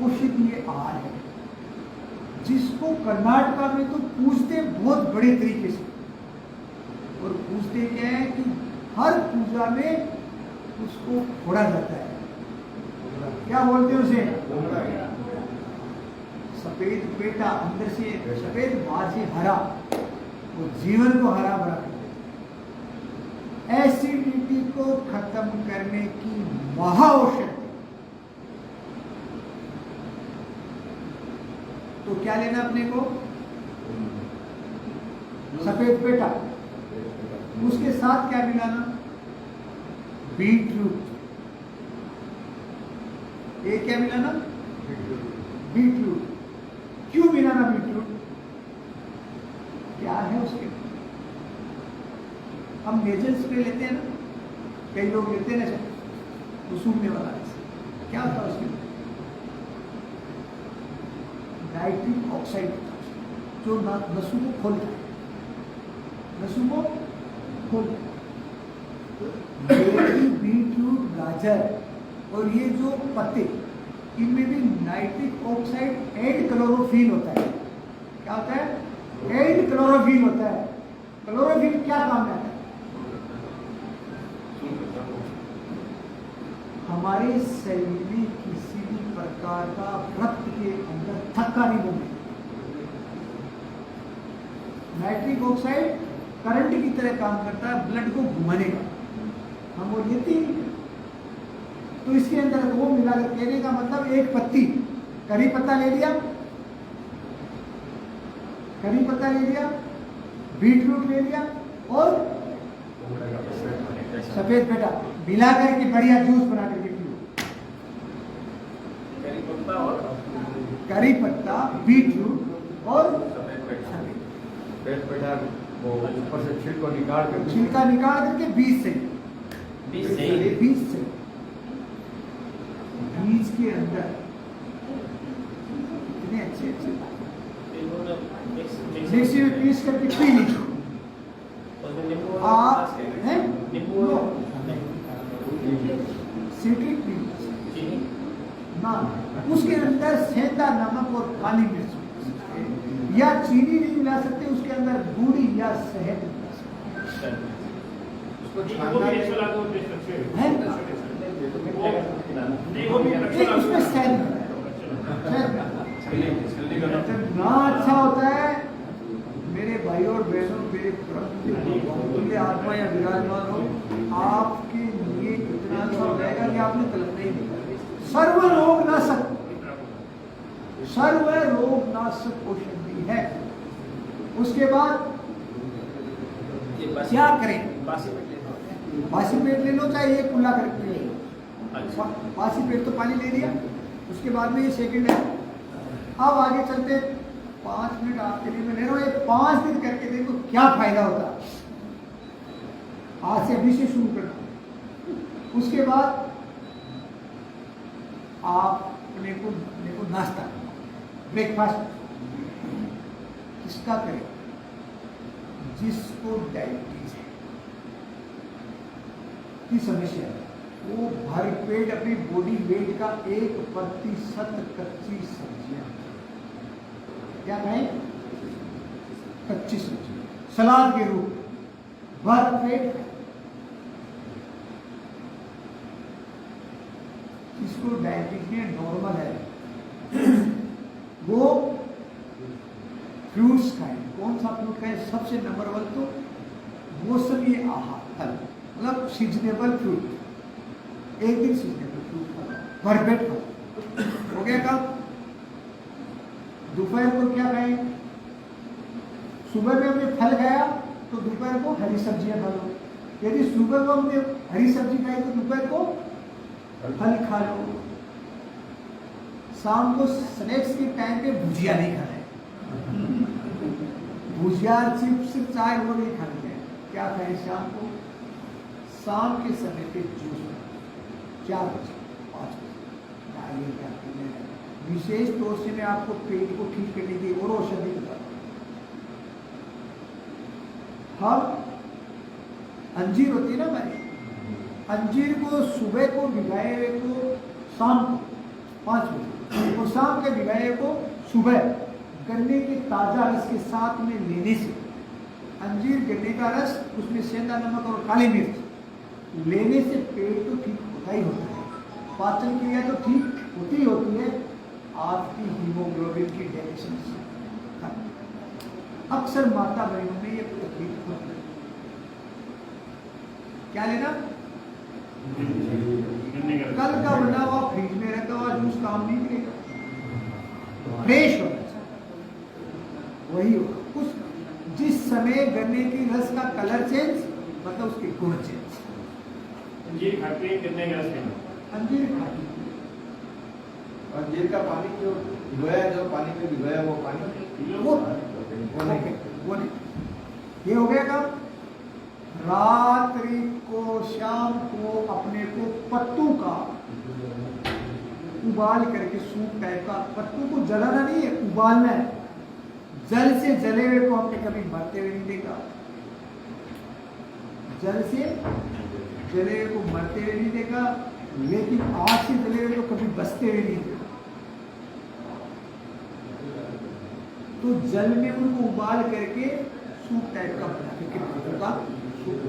औषधीय आहार है, जिसको कर्नाटका में तो पूजते बहुत बड़े तरीके से, और पूजते क्या है कि हर पूजा में उसको फोड़ा जाता है। क्या बोलते हैं उसे? सफेद पेटा, अंदर से सफेद बाहर से हरा, वो जीवन को हरा भरा कर देता। एसिडिटी को खत्म करने की महाऔषधि। तो क्या लेना अपने को? सफेद पेटा, उसके साथ क्या मिलाना? बीटरूट। ये क्या मिलाना? बीटरूट। क्यों मिलाना बीटरूट? क्या है उसके? हम नेचर स्प्रे लेते हैं ना, कई लोग लेते हैं ना, वो सूखने वाला है। क्या होता है उसके? नाइट्रिक ऑक्साइड होता है, जो नसों को खोलता है, नसों को खोल गेंठी, बीटरूट, गाजर और ये जो पत्ते, इनमें भी नाइट्रिक ऑक्साइड एंड क्लोरोफिल होता है। क्या होता है? एंड क्लोरोफिल होता है। क्लोरोफिल क्या काम में आता है? हमारे शरीर में किसी भी प्रकार का रक्त के अंदर थक्का नहीं बनने। नाइट्रिक ऑक्साइड करंट की तरह काम करता है, ब्लड को घुमाने का। हम वो लेते ही तो इसके अंदर वो मिलाकर कहने का मतलब एक पत्ती करी पत्ता ले लिया, करी पत्ता ले लिया, बीटरूट ले लिया और सफेद बेटा मिला करके बढ़िया जूस बना करके पियो। करी पत्ता और करी पत्ता, बीटरूट और सफेद पेट पेटा वो ऊपर से छिलको निकाल के छिलका निकाल करके बीज से बीज के अंदर इतने अच्छे मिक्सी में पीस करके पी लीजिए। आप हैं सिट्रिक ना, उसके अंदर सेंधा नमक और काली मिर्च या चीनी नहीं मिला सकते, उसके अंदर गुड़ी या शहद मिला सकते हैं। उसमें शहद ना अच्छा होता है। मेरे भाई और बहनों, मेरे आत्मा या विराजमान हो, आपके लिए इतना अच्छा हो जाएगा कि आपने कल्पना ही नहीं करी। सर्व रोग नाशक, सर्व रोग नाशक औषधि है। उसके बाद क्या करें? बासी पेट ले लो, चाहे एक कुल्ला करके ले लो। बासी पेट तो पानी ले लिया, उसके बाद में ये सेकंड है। अब आगे चलते, 5 मिनट आपके लिए मैं ले रहा हूँ, ये 5 दिन करके देखो क्या फायदा होता है। आज से अभी से शुरू करना। उसके बाद आप अपने को नाश्ता, ब्रेकफास्ट किसका करें? जिसको डायबिटीज है की समस्या है, वो भरपेट अपनी बॉडी वेट का 1% कच्ची सब्जियां, क्या कहें? कच्ची सब्जी सलाद के रूप भरपेट। जिसको डायबिटीज में नॉर्मल है वो फ्रूट्स खाएं। कौन सा फ्रूट खाएं? सबसे नंबर 1 तो मौसमी आहार, फल, मतलब सीजनेबल फ्रूट। एक दिन सीजनेबल फ्रूट खाओ, भरपेट खाओ। हो गया कब? दोपहर को क्या खाएं? सुबह में हमने फल खाया तो दोपहर को हरी सब्जियां खा लो। यदि सुबह को हमने हरी सब्जी खाई तो दोपहर को फल खा लो। शाम को स्नैक्स के टाइम पे भुजिया नहीं खाना है। भुजिया, चिप्स, चाय वो नहीं खानी है। क्या खाएं शाम को? शाम के समय पे जूस 4 बजे 5 बजे नारियल का पीना है। विशेष तौर से मैं आपको पेट को ठीक करने की और औषधि बताता हूँ। हम अंजीर होती है ना हमारी, अंजीर को सुबह को भिगाए हुए को शाम को 5 बजे और शाम के भिगाए को सुबह गन्ने के ताजा रस के साथ में लेने से, अंजीर गन्ने का रस, उसमें सेंधा नमक और काली मिर्च लेने से पेट तो ठीक होता ही होता है, पाचन क्रिया तो ठीक होती ही होती है, आपकी हीमोग्लोबिन की डेफिशिएंसी अक्सर माता बहनों में ये तकलीफ होती है। क्या लेना? कल का बना हुआ फ्रिज में रखा हुआ जूस काम नहीं करेगा, फ्रेश होना चाहिए। वही होगा उस जिस समय गन्ने की रस का कलर चेंज, मतलब उसके गुण चेंज। अंजीर खाते हैं, गन्ने का रस पीना। अंजीर खाती अंजीर का पानी जो भिगोया, जो पानी में भिगोया वो पानी वो नहीं। ये हो गया काम। रात्रि को, शाम को अपने को पत्तू का उबाल करके सूप टाइप का, पत्तू को जलाना नहीं है, उबालना है। जल से जले हुए को हमने कभी मरते हुए नहीं देखा। जल से जले हुए को मरते हुए नहीं देखा, लेकिन आग से जले हुए को कभी बचते हुए नहीं देखा। तो जल में उनको उबाल करके सूप टाइप का बना के पत्थर का सूप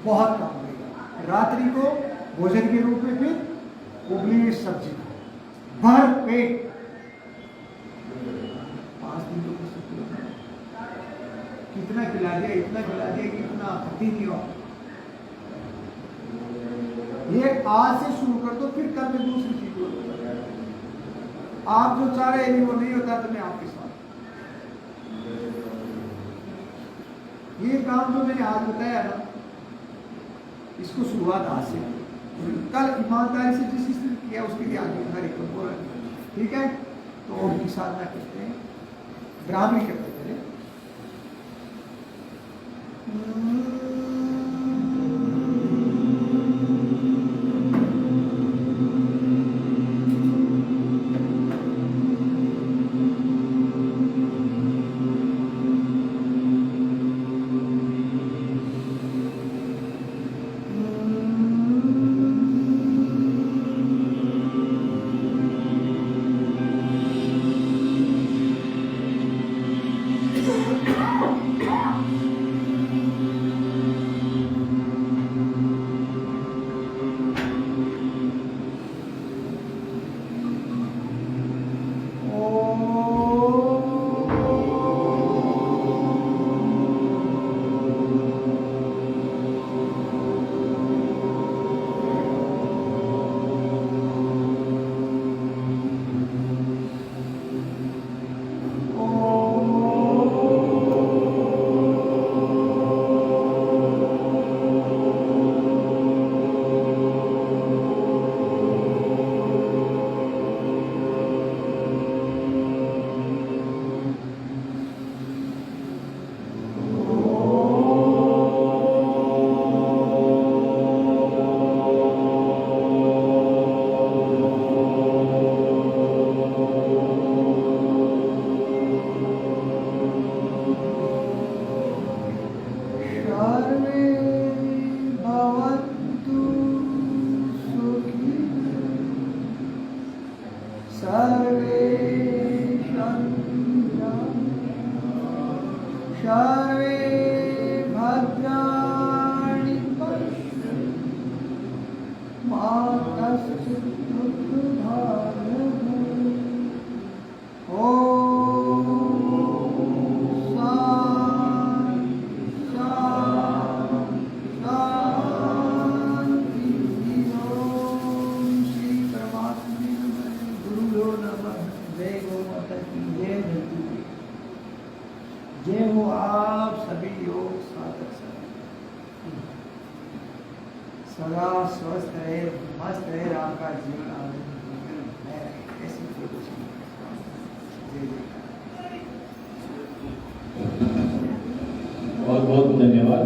बहुत काम लगेगा। रात्रि को भोजन के रूप में फिर उबली हुई सब्जी भर पेट 5 दिन तो कुछ कितना खिला दिया, इतना खिला दिया कि इतना आपत्ति नहीं हुआ। ये आज से शुरू कर दो, फिर कल में दूसरी चीज हो। आप जो चाह रहे हैं वो नहीं होता तो मैं आपके साथ। ये काम जो मैंने आज बताया ना, इसको शुरुआत आज से कल ईमानदारी से जिस स्थिति किया उसके लिए आगे हर एक को बोला, ठीक है। तो उनकी साधना करते हैं, ब्राह्मणी करते हैं। सर्वे भद्राणि पश्यन्तु मा कश्चित् दुःखभाग् ॐ शान्ति श्री परमात्मे नमः। गुरुभ्यो नमः। जय गौ माता की जय। जय हो आप सभी योग साधक सदा स्वस्थ रहे, मस्त रहे, आपका जीवन आनंद ऐसी बहुत बहुत धन्यवाद।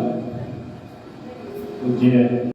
पूज्य